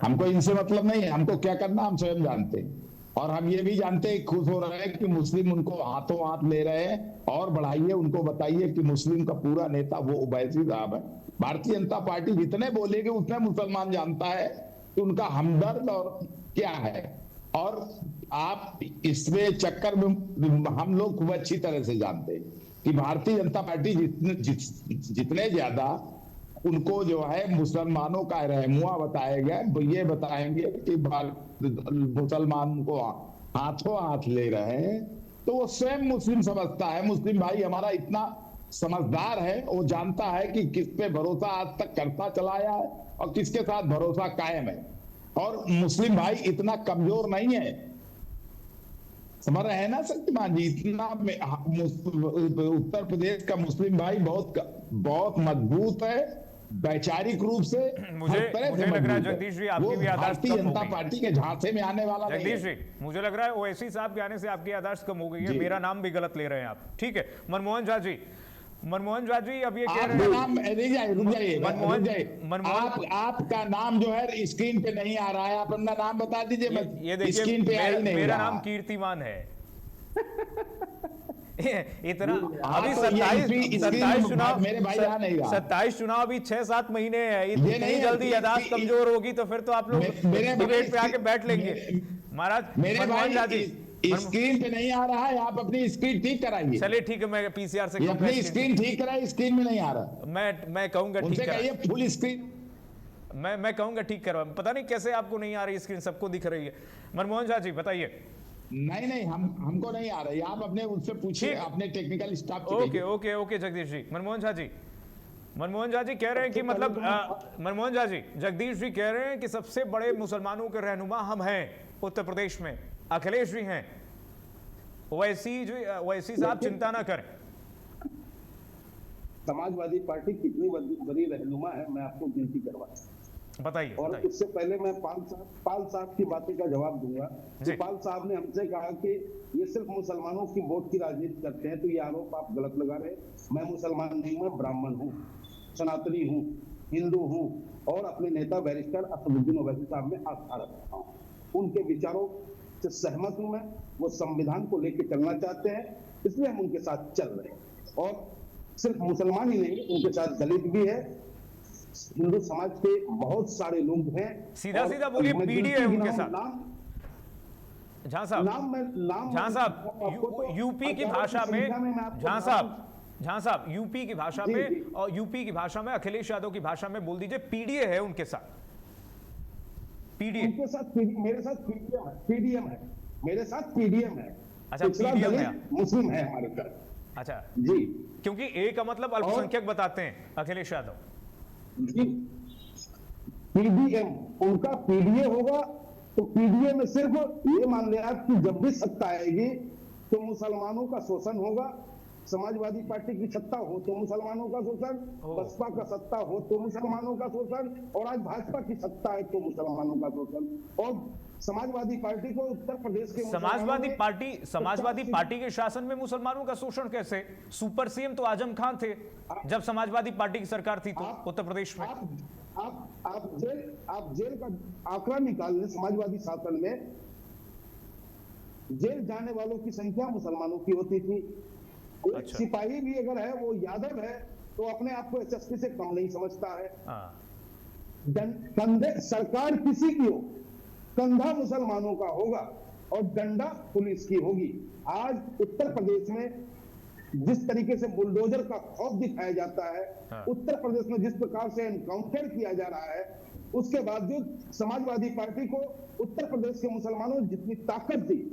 हमको इनसे मतलब नहीं है, हमको क्या करना हम स्वयं जानते हैं। और हम ये भी जानते हैं, खुश हो रहे हैं कि मुस्लिम उनको हाथों हाथ ले रहे हैं। और बढ़ाइए, उनको बताइए कि मुस्लिम का पूरा नेता वो ओवैसी साहब है। भारतीय जनता पार्टी जितने बोलेगी उतने मुसलमान जानता है कि उनका हमदर्द और क्या है। और आप इसमें चक्कर में हम लोग खूब अच्छी तरह से जानते हैं कि भारतीय जनता पार्टी जितने ज्यादा उनको जो है मुसलमानों का रहनुमा बताएगा, ये बताएंगे कि मुसलमान को हाथों हाथ ले रहे हैं, तो वो स्वयं मुस्लिम समझता है। मुस्लिम भाई हमारा इतना समझदार है, वो जानता है कि किस पे भरोसा आज तक करता चला आया है और किसके साथ भरोसा कायम है। और मुस्लिम भाई इतना कमजोर नहीं है, समझ रहे हैं ना शक्तिमान जी। इतना उत्तर प्रदेश का मुस्लिम भाई बहुत मजबूत है, वैचारिक रूप से। मुझे लग रहा है जगदीश जी आपकी भी याददाश्त भारतीय जनता पार्टी के झांसे में आने वाला नहीं है। जगदीश जी, मुझे लग रहा है ओवैसी साहब के आने से आपकी याददाश्त कम हो गई है। मेरा नाम भी गलत ले रहे हैं आप, ठीक है। मनमोहन झा जी, अब ये कह रहे हैं, रुक जाइए, आपका नाम जो है स्क्रीन पे नहीं आ रहा है, आप अपना नाम बता दीजिए। ये देखिए, स्क्रीन पे आ ही नहीं, मेरा नाम कीर्तिमान है। इतना अभी तो 27 चुनाव, मेरे भाई यहाँ नहीं रहा। 27 चुनाव अभी 6-7 महीने है। इतनी जल्दी याददाश्त कमजोर होगी तो फिर तो आप लोग डिबेट पे आके बैठ लेंगे। महाराज मनमोहन झा जी, स्क्रीन पे नहीं आ रहा है, आप अपनी स्क्रीन ठीक कराइए। चलिए ठीक है, मैं पीसीआर से अपनी स्क्रीन ठीक कराइए, स्क्रीन में नहीं आ रहा। मैं कहूंगा ठीक कराइए फुल स्क्रीन। मैं कहूंगा ठीक करवा। पता नहीं कैसे आपको नहीं आ रही स्क्रीन, सबको दिख रही है। मनमोहन झा जी बताइए। नहीं, हमको नहीं आ रही, आप अपने उनसे पूछिए, अपने टेक्निकल स्टाफ। ओके जगदीश जी। मनमोहन झा जी कह रहे हैं कि मतलब मनमोहन झा जी, जगदीश जी कह रहे हैं कि सबसे बड़े मुसलमानों के रहनुमा हम हैं उत्तर प्रदेश में, अखिलेश जी हैं। ओवैसी साहब चिंता ना करें। समाजवादी पार्टी कितनी बड़ी रहनुमा है, मैं आपको गिनती करवा बताइए। और उससे पहले मैं पाल साहब की बातें का जवाब दूंगा। पाल साहब ने हमसे कहा कि ये सिर्फ मुसलमानों की वोट की राजनीति करते हैं, तो ये आरोप आप गलत लगा रहे। मैं मुसलमान नहीं, मैं ब्राह्मण हूँ, सनातनी हूँ, हिंदू हूँ और अपने नेता बैरिस्टर असदुद्दीन ओवैसी साहब में आस्था रखता हूँ। उनके विचारों से सहमत हूँ मैं। वो संविधान को लेकर चलना चाहते हैं, इसलिए हम उनके साथ चल रहे हैं। और सिर्फ मुसलमान ही नहीं, उनके साथ दलित भी है, हिंदू समाज के बहुत सारे लोग हैं। सीधा बोलिए, पीडीए है उनके साथ। झा साहब यूपी की भाषा में, झा साहब यूपी की भाषा में, और यूपी की भाषा में, अखिलेश यादव की भाषा में बोल दीजिए, पीडीए है उनके साथ। पीडीए उनके साथ, मेरे साथ पीडीएम है, मेरे साथ पीडीएम है। अच्छा, पीडीएम है, मुस्लिम है हमारे साथ। अच्छा जी, क्योंकि ए का मतलब अल्पसंख्यक बताते हैं अखिलेश यादव। पीडीएम उनका पीडीए होगा, तो पीडीए में सिर्फ ये मान लिया कि जब भी सत्ता आएगी तो मुसलमानों का शोषण होगा। समाजवादी पार्टी की सत्ता हो तो मुसलमानों का शोषण, बसपा का सत्ता हो तो मुसलमानों का शोषण, और आज भाजपा की सत्ता है तो मुसलमानों का शोषण। और समाजवादी पार्टी को उत्तर प्रदेश के समाजवादी पार्टी के शासन में मुसलमानों का शोषण कैसे? सुपर सीएम तो आजम खान थे जब समाजवादी पार्टी की सरकार थी तो उत्तर प्रदेश में। आप जेल का आंकड़ा निकाल लें, समाजवादी शासन में जेल जाने वालों की संख्या मुसलमानों की होती थी। अच्छा। सिपाही भी अगर है वो यादव है तो अपने आप को एसएसपी से कम नहीं समझता है। कंधे सरकार किसी की हो, कंधा मुसलमानों का होगा और डंडा पुलिस की होगी। आज उत्तर प्रदेश में जिस तरीके से बुलडोजर का खौफ दिखाया जाता है, उत्तर प्रदेश में जिस प्रकार से एनकाउंटर किया जा रहा है, उसके बावजूद समाजवादी पार्टी को उत्तर प्रदेश के मुसलमानों ने जितनी ताकत दी,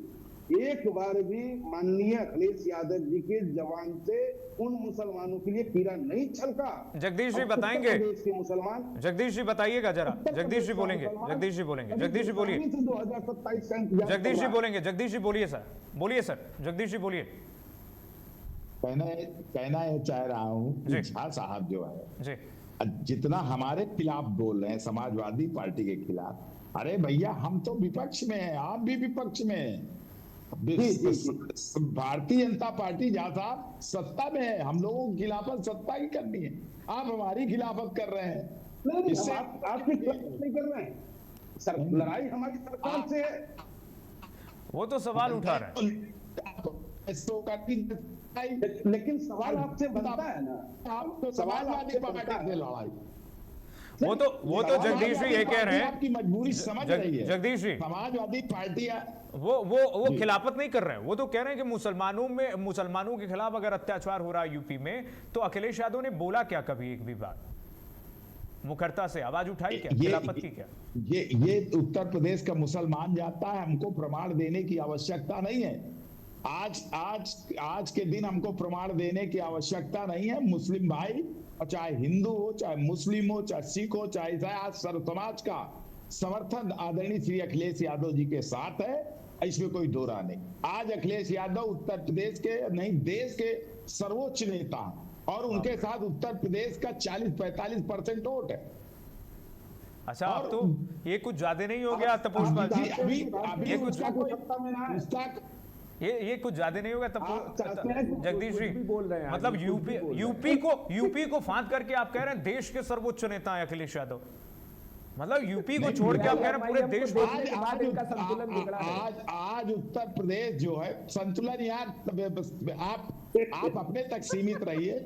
एक बार भी माननीय अखिलेश यादव जी के जवान से उन मुसलमानों के लिए पीड़ा नहीं छलका। जगदीश जी बताएंगे, के मुसलमान, जगदीश जी बताइएगा जरा। जगदीश जी बोलेंगे, जगदीश जी बोलेंगे, जगदीश जी बोलिए, 2027 जगदीश जी बोलेंगे, जगदीश जी बोलिए सर, बोलिए सर, जगदीश जी बोलिए। कहना ये चाह रहा हूँ कि झा साहब जो है जी, जितना हमारे खिलाफ बोल रहे हैं समाजवादी पार्टी के खिलाफ, अरे भैया हम तो विपक्ष में हैं, आप भी विपक्ष में हैं। भारतीय जनता पार्टी जहाँ साहब सत्ता में है, हम लोगों की खिलाफत सत्ता की करनी है, आप हमारी खिलाफत कर रहे हैं। नहीं, आपकी खिलाफत नहीं कर रहे हैं, लड़ाई हमारी सरकार से है। वो तो सवाल उठा रहे हैं, लेकिन सवाल आपसे बनता है ना, आपको समाजवादी पार्टी से लड़ाई, वो तो जगदीश जी ये कह रहे हैं, आपकी मजबूरी समझ रही है। जगदीश जी समाजवादी पार्टियां वो खिलाफत नहीं कर रहे हैं, वो तो कह रहे हैं कि मुसलमानों के खिलाफ अगर अत्याचार हो रहा है यूपी में, तो अखिलेश यादव ने बोला क्या कभी एक भी बार मुखरता से आवाज उठाई क्या, खिलाफत की क्या? ये उत्तर प्रदेश का मुसलमान जाता है, हमको प्रमाण देने की आवश्यकता नहीं है। आज के दिन हमको प्रमाण देने की आवश्यकता नहीं है। मुस्लिम भाई, और चाहे हिंदू हो, चाहे मुस्लिम हो, चाहे सिख हो, चाहे ईसाई, आज सर्व समाज का समर्थन आदरणीय श्री अखिलेश यादव जी के साथ है, इसमें कोई दो राय नहीं। आज अखिलेश यादव उत्तर प्रदेश के नहीं, देश के सर्वोच्च नेता, और उनके साथ उत्तर प्रदेश का 40-45% वोट है। अच्छा, अब तो ये कुछ ज्यादा नहीं हो गया तपोष जी? अभी ये कुछ ज्यादा नहीं होगा जगदीश जी? बोल रहे हैं मतलब यूपी को फांद करके आप कह रहे हैं देश के सर्वोच्च नेता है अखिलेश यादव, मतलब यूपी को छोड़ के आप कह रहे हैं पूरे देश को। आज उत्तर प्रदेश जो है संतुलन, यार आप अपने तक सीमित रहिए।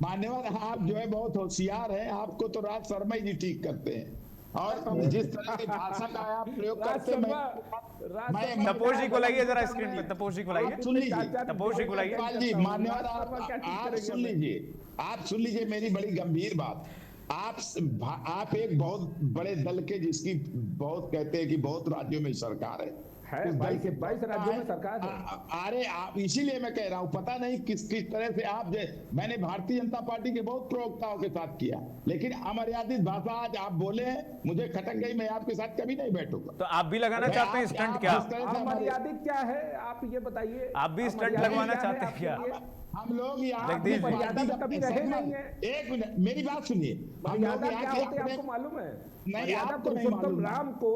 मान्यवर, आप जो है बहुत होशियार हैं, आपको तो राज शर्मा जी ठीक करते हैं, और जिस तरह की भाषा का आप प्रयोग करते हैं। तपोष जी को लाइए जरा स्क्रीन पे, तपोष जी को लाइए, सुन लीजिए, तपोष जी को लाइए जी। मान्यवर, आप सुन लीजिए मेरी बड़ी गंभीर बात। आप एक बहुत बड़े दल के, जिसकी बहुत कहते हैं कि बहुत राज्यों में सरकार है, 22 राज्यों में सरकार है। अरे आप, इसीलिए मैं कह रहा हूं, पता नहीं किस तरह से आप, मैंने भारतीय जनता पार्टी के बहुत प्रवक्ताओं के साथ किया, लेकिन अमर्यादित भाषा आज आप बोले हैं, मुझे खटक गई, मैं आपके साथ कभी नहीं बैठूंगा। तो आप भी लगाना चाहते हैं स्टंट क्या? अमर्यादित क्या है, आप ये बताइए। आप भी स्टंट लगवाना चाहते हैं क्या? हम लोग यहाँ जगदीश कभी रहे नहीं है। एक मिनट मेरी बात सुनिए, आपको मालूम है? नहीं, आपको नहीं मालूम। राम को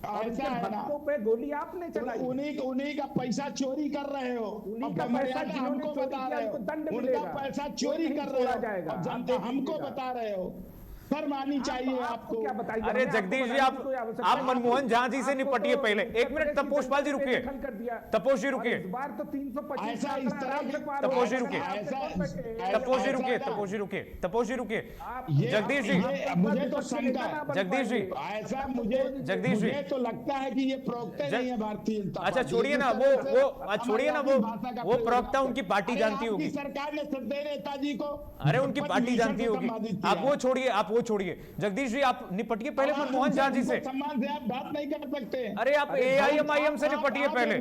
ऐसा है ना, पे गोली आपने चलाई, उन्हीं का पैसा चोरी कर रहे हो, उन्हीं का पैसा हमको बता रहे हो, उनका पैसा चोरी कर रहे हो, जनता हमको बता रहे हो। शर्म आनी चाहिए आपको। क्या बताइए? अरे जगदीश जी, आप मनमोहन झा जी से निपटिए पहले। एक मिनट तपोष पाल जी रुकिए, तपोष जी रुकिए, तपोष जी रुकिए, तपोष जी रुकिए, तपोष जी रुकिए, तपोष जी रुकिए। जगदीश जी, मुझे तो शंका, जगदीश जी ऐसा जगदीश जी तो लगता है कि ये प्रवक्ता नहीं है भारतीय जनता। अच्छा छोड़िए ना, वो छोड़िए ना, वो प्रवक्ता उनकी पार्टी जानती होगी, सरकार ने श्रद्धेय नेताजी को। अरे उनकी पार्टी जानती होगी, आप वो छोड़िए, आप वो छोड़िए। जगदीश जी आप निपटिए पहले मनमोहन झा जी से। सम्मान से आप बात नहीं कर सकते। अरे आप AIMIM से निपटिए पहले।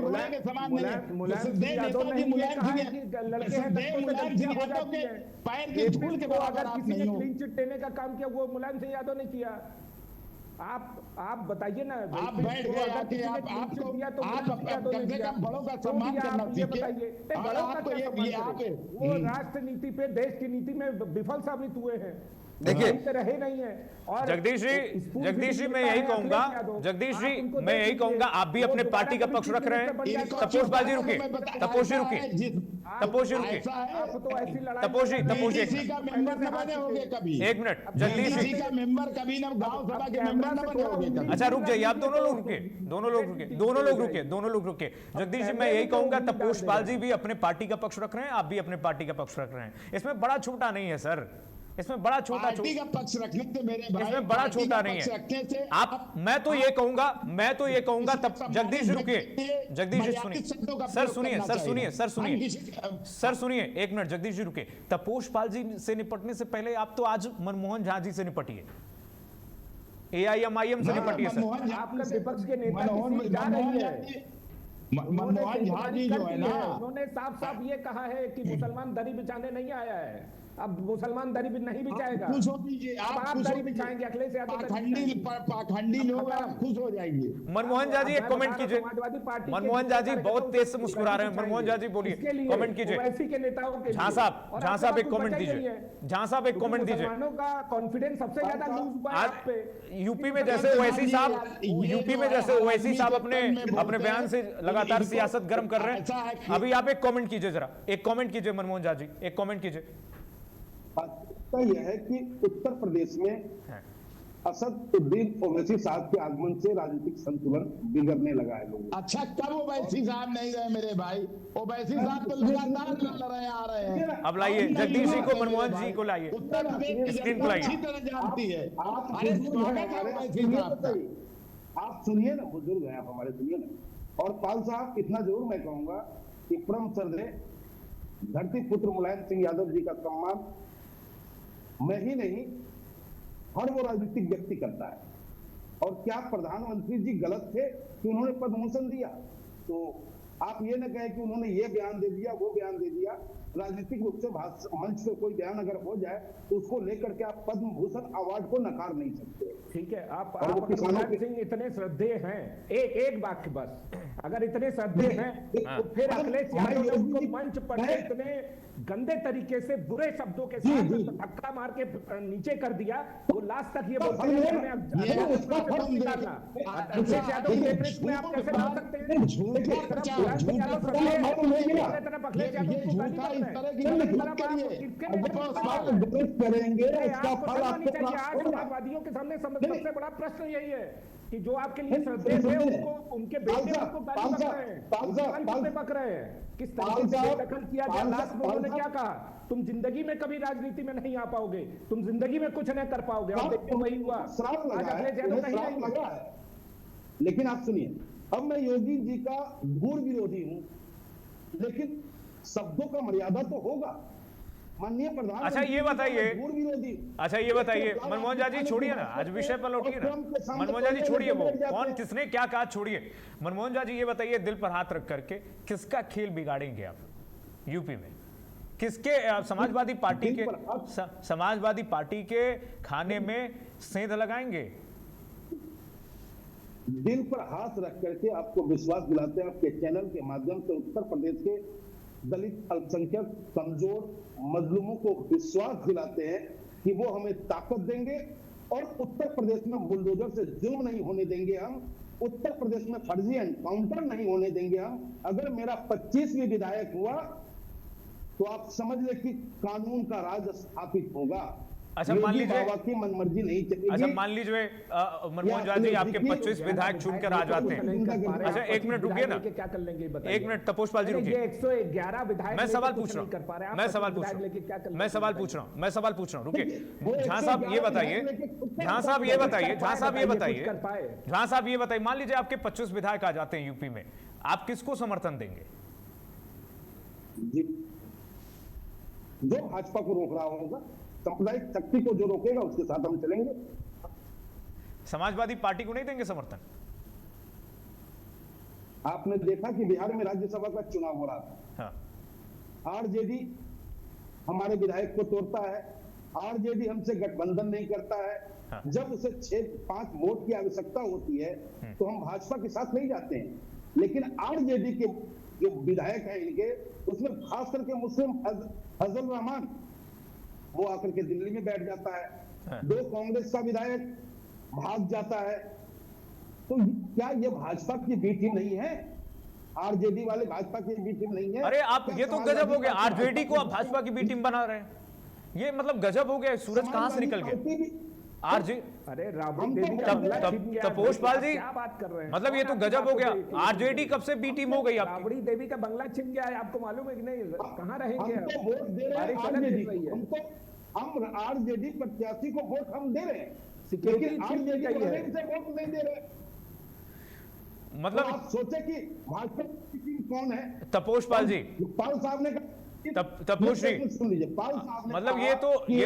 पैर की धूल के बराबर आप नहीं हो। क्लीन चिट देने का काम किया वो मुलायम सिंह यादव ने किया। आप बताइए ना, आप बैठ गए, कम से कम बड़ों का सम्मान करना सीखिए। वो राष्ट्र नीति पे, देश की नीति में विफल साबित हुए हैं, देखिए रहे नहीं है। और जगदीश जी मैं यही कहूंगा, जगदीश जी मैं यही कहूंगा, आप भी अपने पार्टी का पक्ष रख रहे हैं। तपोष बाजी रुकिए, तपोष जी रुकिए, तपोष जी रुकिए, तपोष जी एक मिनट, जगदीश जी का मेंबर कभी ना गांव सभा के मेंबर ना बने। अच्छा रुक जाइए, आप दोनों लोग रुके, दोनों लोग रुके। जगदीश जी मैं यही कहूंगा, तपोष पाल जी भी अपने पार्टी का पक्ष रख रहे हैं, आप भी अपने पार्टी का पक्ष रख रहे हैं। इसमें बड़ा छोटा नहीं है सर, इसमें बड़ा छोटा का पक्ष रखने से मेरे भाई, इसमें बड़ा छोटा नहीं है। आप मैं तो ये कहूंगा तब जगदीश रुकिए, जगदीश जी सुनिए, सर सुनिए एक मिनट, जगदीश जी रुकिए। तपोष पाल जी से निपटने से पहले आप तो आज मनमोहन झा जी से निपटिए, AIMIM से निपटिए सर। आपका विपक्ष के नेता मनमोहन झा जी जो है ना, उन्होंने साफ ये कहा है कि मुसलमान दरी बिछाने नहीं आया है। अब मुसलमान दरी नहीं बिछाएगा, खुश हो दीजिए, आप दरी बिछाएंगे। अखिलेश यादव पाखंडी लोग आप खुश हो जाएंगे। मनमोहन झा जी एक कमेंट कीजिए, मनमोहन झा जी बहुत तेज से मुस्कुरा रहे हैं। मनमोहन झा जी बोलिए, कमेंट कीजिए। ओवैसी के नेताओं के झा साहब एक कमेंट दीजिए, झा साहब एक कमेंट दीजिए। मुसलमानों का कॉन्फिडेंस सबसे ज्यादा लूज हुआ है आप पे। यूपी में जैसे ओवैसी साहब अपने बयान से लगातार सियासत गर्म कर रहे हैं। अभी आप एक कमेंट कीजिए, जरा एक कमेंट कीजिए मनमोहन झा जी, एक कमेंट कीजिए। यह है कि उत्तर प्रदेश में असदुद्दीन ओवैसी साहब के आगमन से राजनीतिक संतुलन बिगड़ने लगा है लोगों। अच्छा, कब ओवैसी साहब नहीं गए मेरे भाई? ओवैसी साहब तो लगातार लड़ रहे आ रहे हैं। अब लाइए जगदीश जी को, मनमोहन जी को लाइए, उत्तर प्रदेश स्क्रीन को लाइए। अच्छी तरह जानती है। अरे आप सुनिए ना, बुजुर्ग हैं आप हमारे, सुनिए ना। और पाल साहब, इतना जरूर मैं कहूंगा कि परम श्रद्धेय धरती पुत्र मुलायम सिंह यादव जी का सम्मान मैं ही नहीं, हर वो राजनीतिक व्यक्ति करता है। और क्या प्रधानमंत्री जी गलत थे कि उन्होंने पद्मभूषण दिया? तो आप ये न कहें कि उन्होंने ये बयान दे दिया, वो बयान दे दिया। राजनीतिक रूप से मंच पे कोई बयान अगर हो जाए तो उसको लेकर के आप पद्म भूषण अवार्ड को नकार नहीं सकते। ठीक है, आप मुलायम सिंह इतने श्रद्धेय हैं, एक वाक्य बस, अगर इतने श्रद्धेय हैं तो फिर अखिलेश यादव ने उनको मंच पर इतने गंदे तरीके से बुरे शब्दों के साथ धक्का मार के नीचे कर दिया, वो लास्ट तक ये बोलते हैं निकालना। अखिलेश यादव के नेतृत्व में आप कैसे ला सकते हैं? समाजवादियों के सामने सबसे बड़ा प्रश्न यही है कि जो आपके लिए श्रद्धेय थे उसको, उनके बेटे उसको गाली बक रहे हैं। किस तरीके से दखल किया गया? लास्ट में उन्होंने क्या कहा? तुम जिंदगी में कभी राजनीति में नहीं आ पाओगे, तुम जिंदगी में कुछ नहीं कर पाओगे। अब देखो वही हुआ, आज अखिलेश यादव नहीं लगा है। लेकिन आप सुनिए, अब मैं योगी जी का घोर विरोधी हूं, लेकिन शब्दों का मर्यादा तो होगा। माननीय प्रधान, अच्छा ये बताइए, अच्छा ये बताइए, मनमोहन जी छोड़िए ना, आज विषय पर लौटिए ना। मनमोहन जी छोड़िए, वो कौन किसने क्या कहा छोड़िए। मनमोहन जी ये बताइए, दिल पर हाथ रख करके किसका खेल बिगाड़ेंगे आप यूपी में? किसके? समाजवादी पार्टी के खाने में सेंध लगाएंगे? दिल पर हाथ रख करके आपको विश्वास दिलाते हैं आपके चैनल के माध्यम से, उत्तर प्रदेश के दलित, अल्पसंख्यक, कमजोर, मजलूमों को विश्वास दिलाते हैं कि वो हमें ताकत देंगे और उत्तर प्रदेश में बुलडोजर से जुर्म नहीं होने देंगे हम, उत्तर प्रदेश में फर्जी एनकाउंटर नहीं होने देंगे हम। अगर मेरा 25वीं विधायक हुआ तो आप समझ ले कि कानून का राज स्थापित होगा। अच्छा मान लीजिए, बाबा की मनमर्जी नहीं चलेगी। अच्छा मान लीजिए मनमोहन जी आपके 25 विधायक चुन कर आ जाते हैं। अच्छा एक मिनट रुकिए ना, क्या कर लेंगे? एक मिनट तपोषपाल जी रुकिए, 111 विधायक मैं सवाल पूछ रहा हूँ, मैं सवाल पूछ रहा हूँ, रुकिए। झा साहब ये बताइए, मान लीजिए आपके 25 विधायक आ जाते हैं यूपी में, आप किसको समर्थन देंगे? जो भाजपा को रोक रहा होगा, सांप्रदायिक शक्ति को जो रोकेगा उसके साथ हम चलेंगे। समाजवादी पार्टी को नहीं देंगे समर्थन? आपने देखा कि बिहार में राज्यसभा का चुनाव हो रहा था। हाँ। आरजेडी हमारे विधायक को तोड़ता है, आरजेडी हमसे गठबंधन नहीं करता है। हाँ। जब उसे 6-5 वोट की आवश्यकता होती है तो हम भाजपा के साथ नहीं जाते हैं। लेकिन आरजेडी के जो विधायक हैं इनके, उसमें खास करके मुस्लिम फजल रहमान, वो आकर के दिल्ली में बैठ जाता है। हाँ। 2 कांग्रेस का विधायक भाग जाता है। तो क्या ये भाजपा की बी टीम नहीं है? आरजेडी वाले भाजपा की बी टीम नहीं है? अरे आप ये तो गजब हो गया, आरजेडी को आप भाजपा की बी टीम बना रहे हैं, ये मतलब गजब हो गया। सूरज कहां से निकल गया? आरजे, अरे राबड़ी देवी तपोषपाल जी क्या बात कर रहे हैं? मतलब ये तो गजब हो गया, आरजेडी कब से बी टीम हो गई? राबड़ी देवी का बंगला छिन गया है, आपको मालूम है कि नहीं? कहां रहेंगे? हम आरजेडी प्रत्याशी को वोट हम दे रहे हैं, सिक्योरिटी वोट नहीं दे रहे। मतलब आप सोचे कि भाजपा की टीम कौन है? तपोषपाल जी, पाल साहब ने तपोष जी, मतलब ये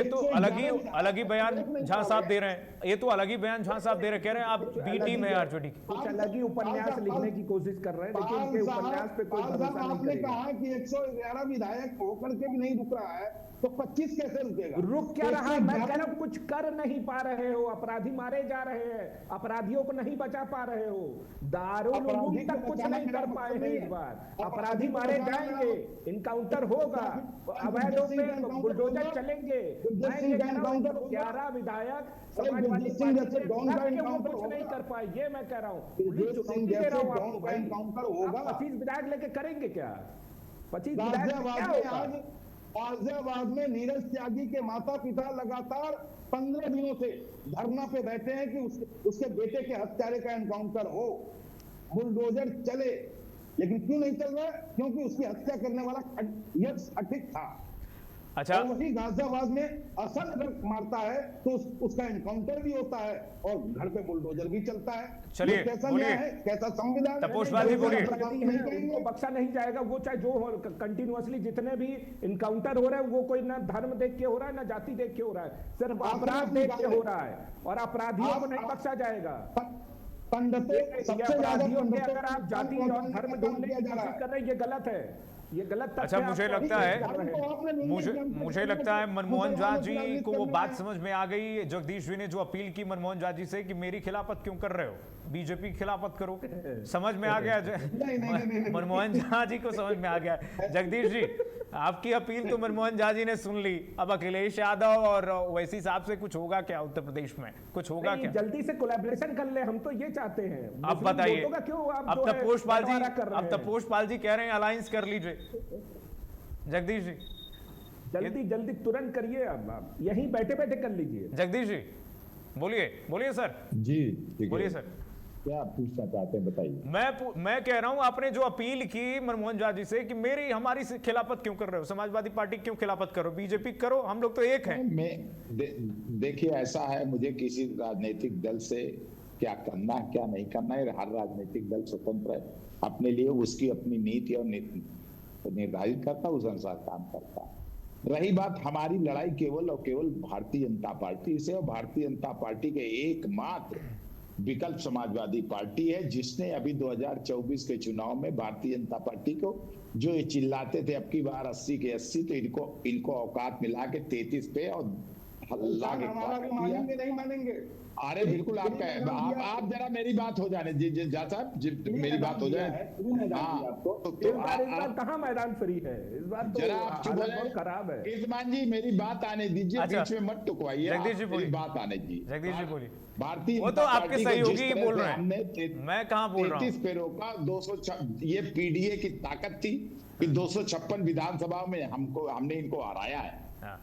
तो अलग ही बयान झा साहब दे रहे हैं, ये तो अलग ही बयान झा साहब दे रहे हैं, कह रहे हैं आप बी टीम है आरजेडी की। कुछ अलग ही उपन्यास लिखने की कोशिश कर रहे हैं, लेकिन उनके उपन्यास पे कोई भरोसा नहीं आपने कहा कि 111 विधायक होकर के भी नहीं रुक रहा है, तो 25 कैसे रुकेगा? रुक क्या रहा है? मैं कह रहा हूं कुछ कर नहीं पा रहे हो, अपराधी मारे जा रहे हैं, अपराधियों को नहीं बचा पा रहे हो, दारूल तक कुछ नहीं कर पाए हैं इस बार। अपराधी मारे जाएंगे, इनकाउंटर होगा, अवैधों पे बुलडोजर चलेंगे। 11 विधायक समाजवादी पार्टी कुछ नहीं कर पाए, ये मैं कह रहा हूँ। 25 विधायक लेके करेंगे क्या? 25 विधायक क्या होगा? गाजियाबाद में नीरज त्यागी के माता पिता लगातार 15 दिनों से धरना पे बैठे हैं कि उसके बेटे के हत्यारे का एनकाउंटर हो, बुलडोजर चले, लेकिन क्यों नहीं चल रहा है? क्योंकि उसकी हत्या करने वाला यक्स अटिक था। अच्छा, और वही गाजियाबाद में असद अगर मारता है तो उसका एनकाउंटर भी होता है और घर पे बुलडोजर भी चलता है। चलिए, कैसा न्याय है, कैसा संविधान है? तपोषपाल जी बोलिए। उनको बख्शा नहीं जाएगा, वो चाहे जो हो, कंटिन्यूअसली जितने भी इनकाउंटर हो रहे हैं वो कोई ना धर्म देख के हो रहा है ना जाति देख के हो रहा है, सिर्फ अपराध देख के हो रहा है, और अपराधियों को नहीं बख्शा जाएगा। पंडितों सबसे ज्यादा अगर आप जाति और धर्म ढूंढने की कोशिश कर रहे हैं, ये गलत है, ये गलत। अच्छा, मुझे लगता है मनमोहन झा जी को वो बात समझ में आ गई। जगदीश जी ने जो अपील की मनमोहन झा जी से कि मेरी खिलाफत क्यों कर रहे हो, बीजेपी की खिलाफत करो, समझ में आ गया। मनमोहन झा जी को समझ में आ गया। जगदीश जी, आपकी अपील तो मनमोहन झा जी ने सुन ली, अब अखिलेश यादव और ओवैसी साहब से कुछ होगा क्या? उत्तर प्रदेश में कुछ होगा क्या? जल्दी से कोलैबोरेशन कर ले, हम तो ये चाहते हैं। अब बताइए, अब तपोषपाल जी कह रहे हैं अलायंस कर लीजिए। जगदीश जी, जल्दी तुरंत करिए, अब यहीं बैठे बैठे कर लीजिए। जगदीश जी बोलिए सर। जी बोलिए सर, क्या पूछना चाहते हैं बताइए। मैं कह रहा हूं, आपने जो अपील की मनमोहन झा जी से कि हमारी खिलाफत क्यों कर रहे हो, समाजवादी पार्टी क्यों खिलाफत करो, बीजेपी करो, हम लोग तो एक हैं। देखिए, ऐसा है, मुझे किसी राजनीतिक दल से क्या करना है क्या नहीं करना है, हर राजनीतिक दल स्वतंत्र है अपने लिए, उसकी अपनी नीति और निर्धारित करता, उस अनुसार काम करता। रही बात हमारी लड़ाई केवल और केवल भारतीय जनता पार्टी से, और भारतीय जनता पार्टी के एकमात्र विकल्प समाजवादी पार्टी है, जिसने अभी 2024 के चुनाव में भारतीय जनता पार्टी को जो ये चिल्लाते थे अब की बार 80 के 80, तो इनको औकात मिला के 33 पे और मानेंगे नहीं मानेंगे। अरे बिल्कुल, आप जरा मेरी बात हो जाने जी साहब, मेरी बात हो जाए। कहाँ मैदान फ्री है इस बार, तो जरा आप चुप हो जाए, खराब है। कीर्तिमान जी मेरी बात आने दीजिए, बीच में मत टुकवाइए, मेरी बात आने दीजिए। जगदीश जी बोलिए। भारतीय वो तो आपके सहयोगी बोल रहे हैं, मैं कहाँ बोल रहा हूँ। 33 पैरों का 200, ये पीडीए की ताकत थी कि 256 विधानसभा में हमने इनको हराया है,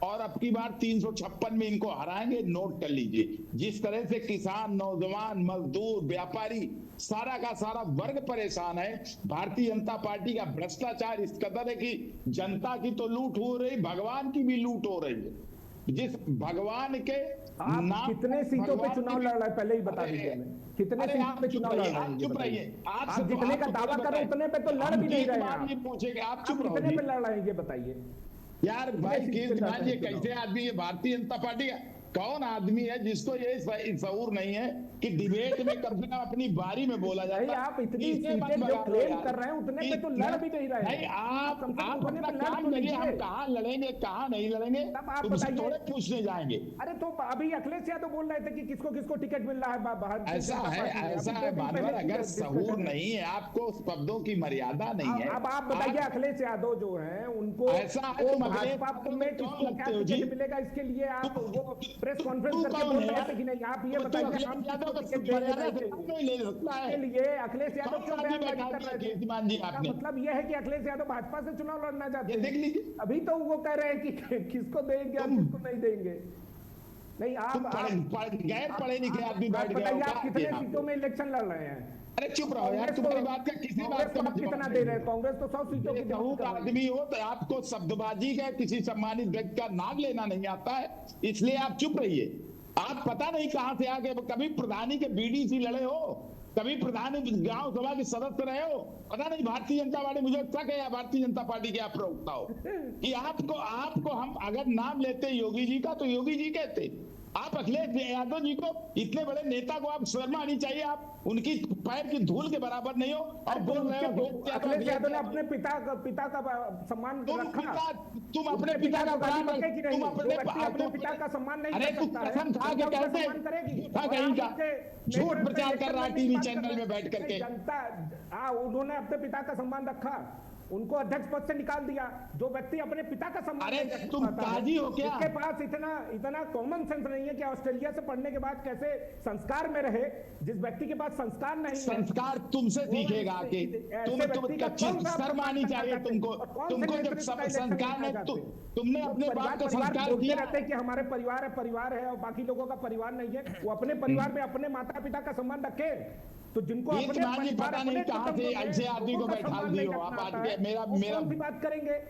और अब की बार 356 में इनको हराएंगे। नोट कर लीजिए, जिस तरह से किसान, नौजवान, मजदूर, व्यापारी, सारा का सारा वर्ग परेशान है। भारतीय जनता पार्टी का भ्रष्टाचार इस कदर है कि जनता की तो लूट हो रही, भगवान की भी लूट हो रही है। जिस भगवान के आप कितने सीटों पे चुनाव लड़ रहे हैं, पहले ही बता दीजिए, कितने सीटों पे चुनाव लड़ रहे हैं? चुप रहिए, आप जितने का दावा कर रहे हैं उतने पे तो लड़ भी नहीं रहे हैं। पूछेंगे आप चुप कितने पे लड़ रहे हैं ये बताइए यार। भाई कीर्तिमान, ये कैसे आदमी है भारतीय जनता पार्टी का? कौन आदमी है जिसको ये शऊर नहीं है कि डिबेट में कम से कम अपनी बारी में बोला जाए? आप इतनी सीटें जो क्लेम कर रहे हैं उतने पे तो लड़ भी नहीं रहे हैं। आप अपना काम करिए, हम कहाँ लड़ेंगे कहाँ नहीं लड़ेंगे तुमसे थोड़े पूछने जाएंगे। अरे तो अभी अखिलेश यादव बोल रहे थे कि किसको किसको टिकट मिल रहा है बाहर। ऐसा है बानवर, अगर शऊर नहीं है आपको, शब्दों की मर्यादा नहीं है। अब आप बताइए, अखिलेश यादव जो है उनको ऐसा है, भाजपा में क्या टिकट मिलेगा, इसके लिए आप वो प्रेस कॉन्फ्रेंस करके बोल रहे थे कि नहीं? आप ये बताइए, हम लिए अखिलेश यादव क्यों बयानबाजी कर रहे थे? मतलब ये है कि अखिलेश यादव भाजपा से चुनाव लड़ना चाहते हैं। अभी तो वो कह रहे हैं कि किसको देंगे और किसको नहीं देंगे। नहीं, आप गैर पढ़े लिखे आदमी बताइए, आप कितने सीटों में इलेक्शन लड़ रहे हैं? अरे चुप रहो यार, तुम्हारी बात का किसी बात का कितना दे रहे हैं? कांग्रेस तो 100 सीटों की बहुत आदमी हो तो आपको शब्दबाजी का, किसी सम्मानित व्यक्ति का नाम लेना नहीं आता है, इसलिए आप चुप रहिए। आप पता नहीं कहां से आके, कभी प्रधानी के बीडीसी लड़े हो, कभी प्रधान गांव सभा के सदस्य रहे हो, पता नहीं भारतीय जनता पार्टी, मुझे शक है भारतीय जनता पार्टी के आप प्रवक्ता हो कि आपको हम अगर नाम लेते योगी जी का तो योगी जी कहते। आप अखिलेश यादव जी को, इतने बड़े नेता को आप शर्म आनी चाहिए, आप उनकी पैर की धूल के बराबर नहीं हो और बोल रहे हो अखिलेश यादव ने अपने पिता का सम्मान रखा। तुम अपने पिता का अपने पिता का सम्मान नहीं कर सकता है, कसम खा के कैसे कहीं का झूठ प्रचार कर रहा है टीवी चैनल में बैठ करके। जनता उन्होंने अपने पिता का सम्मान रखा, उनको अध्यक्ष पद से निकाल दिया। जो व्यक्ति अपने पिता का सम्मान अरे नहीं कर तुम पाता है, काजी हो क्या? इसके पास इतना कॉमन सेंस नहीं है कि ऑस्ट्रेलिया से पढ़ने के बाद कैसे संस्कार में रहे। जिस व्यक्ति के पास संस्कार नहीं है, संस्कार तुमसे सीखेगा कि तुम शर्म आनी चाहिए तुमको जब संस्कार में तुमने अपने बाप का संस्कार किया रहते हैं कि हमारे परिवार है और बाकी लोगों का परिवार नहीं है। वो अपने परिवार में अपने माता पिता का सम्मान रखे। तो जिनको अपने पता नहीं कहां से ऐसे आदमी को बैठा दिए हो आप। आज मेरा बात करेंगे।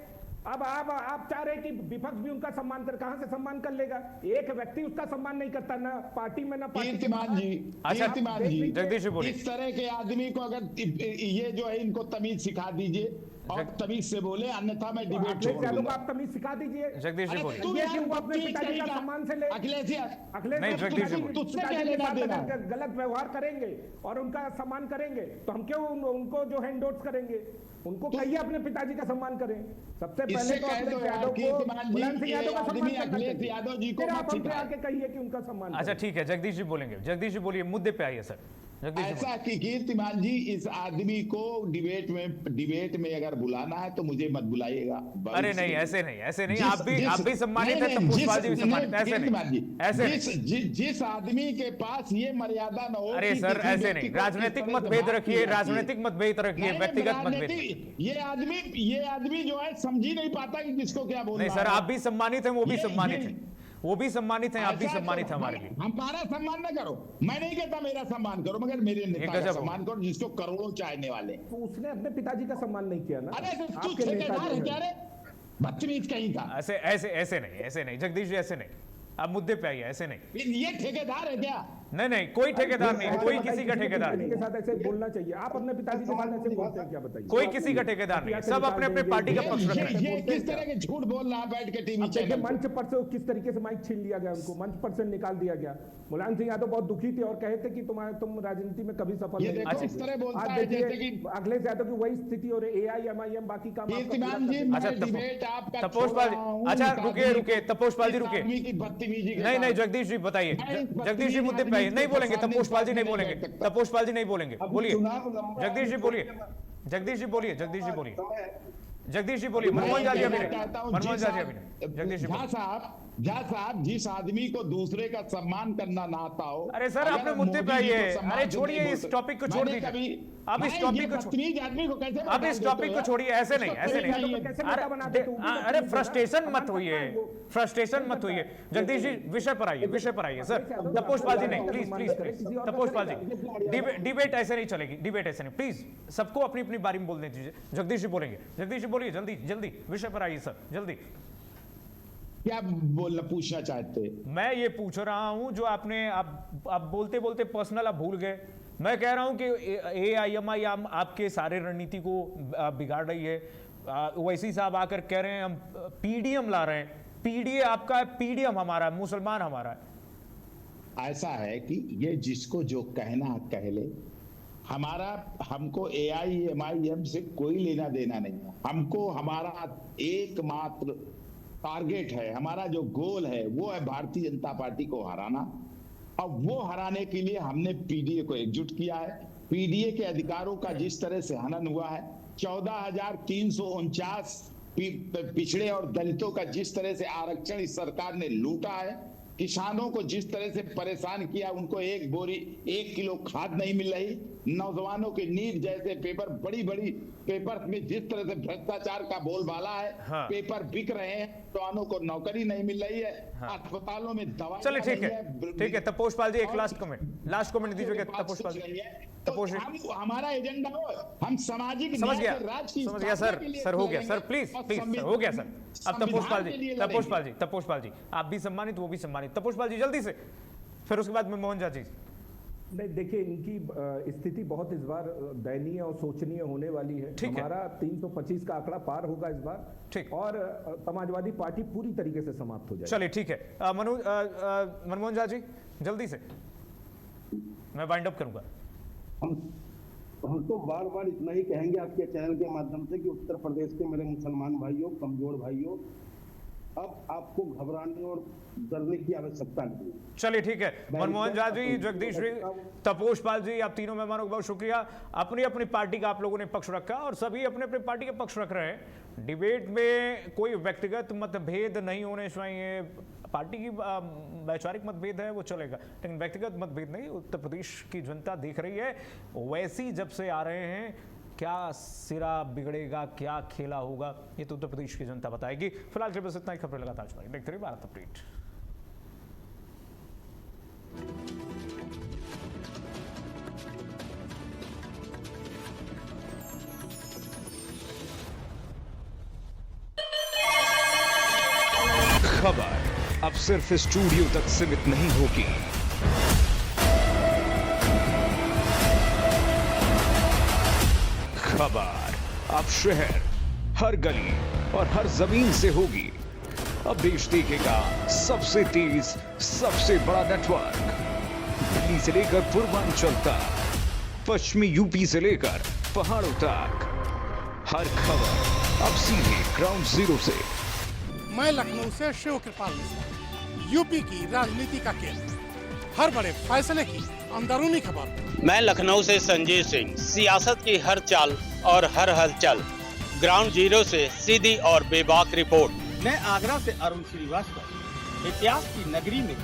अब आप चाह रहे हैं कि विपक्ष भी उनका सम्मान कर, कहां से सम्मान कर लेगा? एक व्यक्ति उसका सम्मान नहीं करता, ना पार्टी में ना कीर्तिमान जी, कीर्तिमान जी, जगदीश बोलिए। इस तरह के आदमी को अगर ये जो है इनको तमीज सिखा दीजिए और तमीज से बोले, अन्यथा मैं डिबेट छोड़ दूंगा। आप तमीज सिखा दीजिए। जगदीश जी बोलिए। वो अपने पिताजी का सम्मान से ले, अखिलेश नहीं, जगदीश जी बोलिए। तुझसे क्या लेना देना? गलत व्यवहार करेंगे और उनका सम्मान करेंगे तो हम क्यों उनको जो है एंडोर्स करेंगे? उनको कहिए अपने पिताजी का सम्मान करें। सबसे पहले तो अखिलेश यादव का सम्मान यादव जी को आप हमसे आके कहिए कि उनका सम्मान। अच्छा ठीक है, जगदीश जी बोलेंगे। जगदीश जी बोलिए, मुद्दे पे आइए सर। ऐसा कि कीर्तिमान जी, इस आदमी को डिबेट में अगर बुलाना है तो मुझे मत बुलाइएगा। अरे नहीं, ऐसे नहीं, आप भी सम्मानित हैं, तपस्पाल जी भी सम्मानित, ऐसे नहीं। जिस आदमी के पास ये मर्यादा न हो। अरे सर ऐसे नहीं, राजनीतिक मतभेद रखिए, व्यक्तिगत मतभेद। ये आदमी जो है समझ ही नहीं पाता कि किसको क्या बोलना है। नहीं सर, आप भी सम्मानित हैं, वो भी सम्मानित हैं, वो भी सम्मानित हैं, आप भी सम्मानित हैं हमारे लिए। हमारा सम्मान न करो, मैं नहीं कहता मेरा सम्मान करो, मगर मेरे नेता का सम्मान करो जिसको करोड़ों चाहने वाले। तो उसने अपने पिताजी का सम्मान नहीं किया ना। अरे तू ठेकेदार है क्या रे? बदतमीज कहीं का। ऐसे नहीं जगदीश जी, ऐसे नहीं। आप मुद्दे पे आइए, ऐसे नहीं। ये ठेकेदार है क्या? नहीं, कोई ठेकेदार नहीं, कोई किसी का ठेकेदार नहीं। के साथ ऐसे बोलना चाहिए। आप अपने पिताजी के साथ ऐसे बोलते हैं क्या, बताइए? कोई किसी का ठेकेदार नहीं, सब अपने अपने पार्टी का पक्ष रख रहे हैं। ये किस तरह के झूठ बोल रहा है बैठ के टीवी चैनल? मंच पर से किस तरीके से माइक छीन लिया गया, उनको मंच पर से निकाल दिया गया। मुलायम सिंह यादव बहुत दुखी थे और कहे थे कि तुम राजनीति में कभी सफल नहीं होगे। इस तरह बोलता है जैसे कि अखिलेश यादव की वही स्थिति और AIMIM बाकी काम। अच्छा रुके तपोषपाल जी, रुके। नहीं जगदीश जी बताइए, जगदीश जी मुद्दे पे आइए। नहीं बोलेंगे तपोषपाल जी, नहीं बोलेंगे तपोषपाल जी, नहीं बोलेंगे। बोलिए जगदीश जी, बोलिए जगदीश जी, बोलिए जगदीश जी, बोलिए जगदीश जी, बोलिए। मनमोहन झा जी अभी नहीं, जगदीश जी। झा साहब, जिस आदमी को दूसरे का सम्मान करना ना आता हो। अरे सर अपने मुद्दे पे आइए। अरे छोड़िए इस टॉपिक को, छोड़ दीजिए अब इस टॉपिक को। आदमी को कैसे अब इस टॉपिक को छोड़िए, ऐसे नहीं। अरे फ्रस्ट्रेशन मत होइए जगदीश जी, विषय पर आइए सर। तपोषपाल जी नहीं, प्लीज तपोषपाल जी, डिबेट ऐसे नहीं चलेगी, डिबेट ऐसे नहीं, प्लीज सबको अपनी अपनी बारी में बोलने दीजिए। जगदीश जी बोलेंगे, जगदीश जी बोलिए, जल्दी विषय पर आइए सर, जल्दी। क्या पूछना चाहते? मैं ये पूछ रहा हूं जो आपने आप बोलते बोलते पर्सनल आप भूल गए। मैं कह रहा हूं कि AIMIM आपके सारे रणनीति को बिगाड़ रही है। ओवैसी साहब आकर कह रहे हैं हम PDM ला रहे हैं। PDA आपका है, PDM हमारा है, मुसलमान हमारा है। ऐसा है कि ये जिसको जो कहना कह ले। हमको AIMIM से कोई लेना देना नहीं है। हमको हमारा एकमात्र टारगेट है, हमारा जो गोल है वो है भारतीय जनता पार्टी को हराना। अब वो हराने के लिए हमने PDA को एकजुट किया है। PDA के अधिकारों का जिस तरह से हनन हुआ है, 14,349 पिछड़े और दलितों का जिस तरह से आरक्षण इस सरकार ने लूटा है, किसानों को जिस तरह से परेशान किया, उनको 1 किलो खाद नहीं मिल रही, नौजवानों के नीट जैसे पेपर, बड़ी पेपर में जिस तरह से भ्रष्टाचार का बोलबाला है, हाँ। पेपर बिक रहे हैं, नौजवानों को नौकरी नहीं मिल रही है, हाँ। अस्पतालों में दवा। चलिए ठीक है तपोषपाल जी, एक लास्ट कमेंट दीजिएगा तपोषपाल जी। हमारा एजेंडा हो, हम सामाजिक समझ गया सर, हो गया सर, प्लीज हो गया सर। अब तपोषपाल जी आप भी सम्मानित, वो भी सम्मानित। तपोषपाल जी जल्दी से, फिर उसके बाद में मोहन झा जी। नहीं देखिए, इनकी स्थिति बहुत इस बार दयनीय और शोचनीय होने वाली है। हमारा 325 का आंकड़ा पार होगा इस बार, ठीक, और समाजवादी पार्टी पूरी तरीके से समाप्त हो जाएगी। चलिए ठीक है, मनमोहन झा जी जल्दी से, मैं वाइंड अप करूंगा। हम तो बार बार इतना ही कहेंगे आपके चैनल के माध्यम से कि उत्तर प्रदेश के मेरे मुसलमान भाइयों, कमजोर भाइयों, अब आपको घबराने और डरने की आवश्यकता नहीं है। चलिए ठीक है, मनमोहन झा जी, जगदीश जी, तपोष पाल जी, आप तीनों मेहमानों का बहुत शुक्रिया। अपनी अपनी पार्टी का आप लोगों ने पक्ष रखा और सभी अपने अपने पार्टी का पक्ष रख रहे हैं। डिबेट में कोई व्यक्तिगत मतभेद नहीं होने चाहिए। पार्टी की वैचारिक मतभेद है वो चलेगा, लेकिन व्यक्तिगत मतभेद नहीं। उत्तर प्रदेश की जनता देख रही है, वैसी जब से आ रहे हैं, क्या सिरा बिगड़ेगा, क्या खेला होगा, ये तो उत्तर प्रदेश की जनता बताएगी। फिलहाल के बस इतना ही। खबरें लगातार जारी देखते रहिए भारत अपडेट। खबर अब सिर्फ स्टूडियो तक सीमित नहीं होगी। खबर अब शहर, हर गली और हर जमीन से होगी। अब देश देखेगा सबसे तेज, सबसे बड़ा नेटवर्क। दिल्ली से लेकर पूर्वांचल तक, पश्चिमी यूपी से लेकर पहाड़ों तक, हर खबर अब सीधे ग्राउंड जीरो से। मैं लखनऊ से शिव कृपाल मिश्रा, यूपी की राजनीति का केंद्र, हर बड़े फैसले की अंदरूनी खबर। मैं लखनऊ से संजय सिंह, सियासत की हर चाल और हर हलचल, ग्राउंड जीरो से सीधी और बेबाक रिपोर्ट। मैं आगरा से अरुण श्रीवास्तव, इतिहास की नगरी में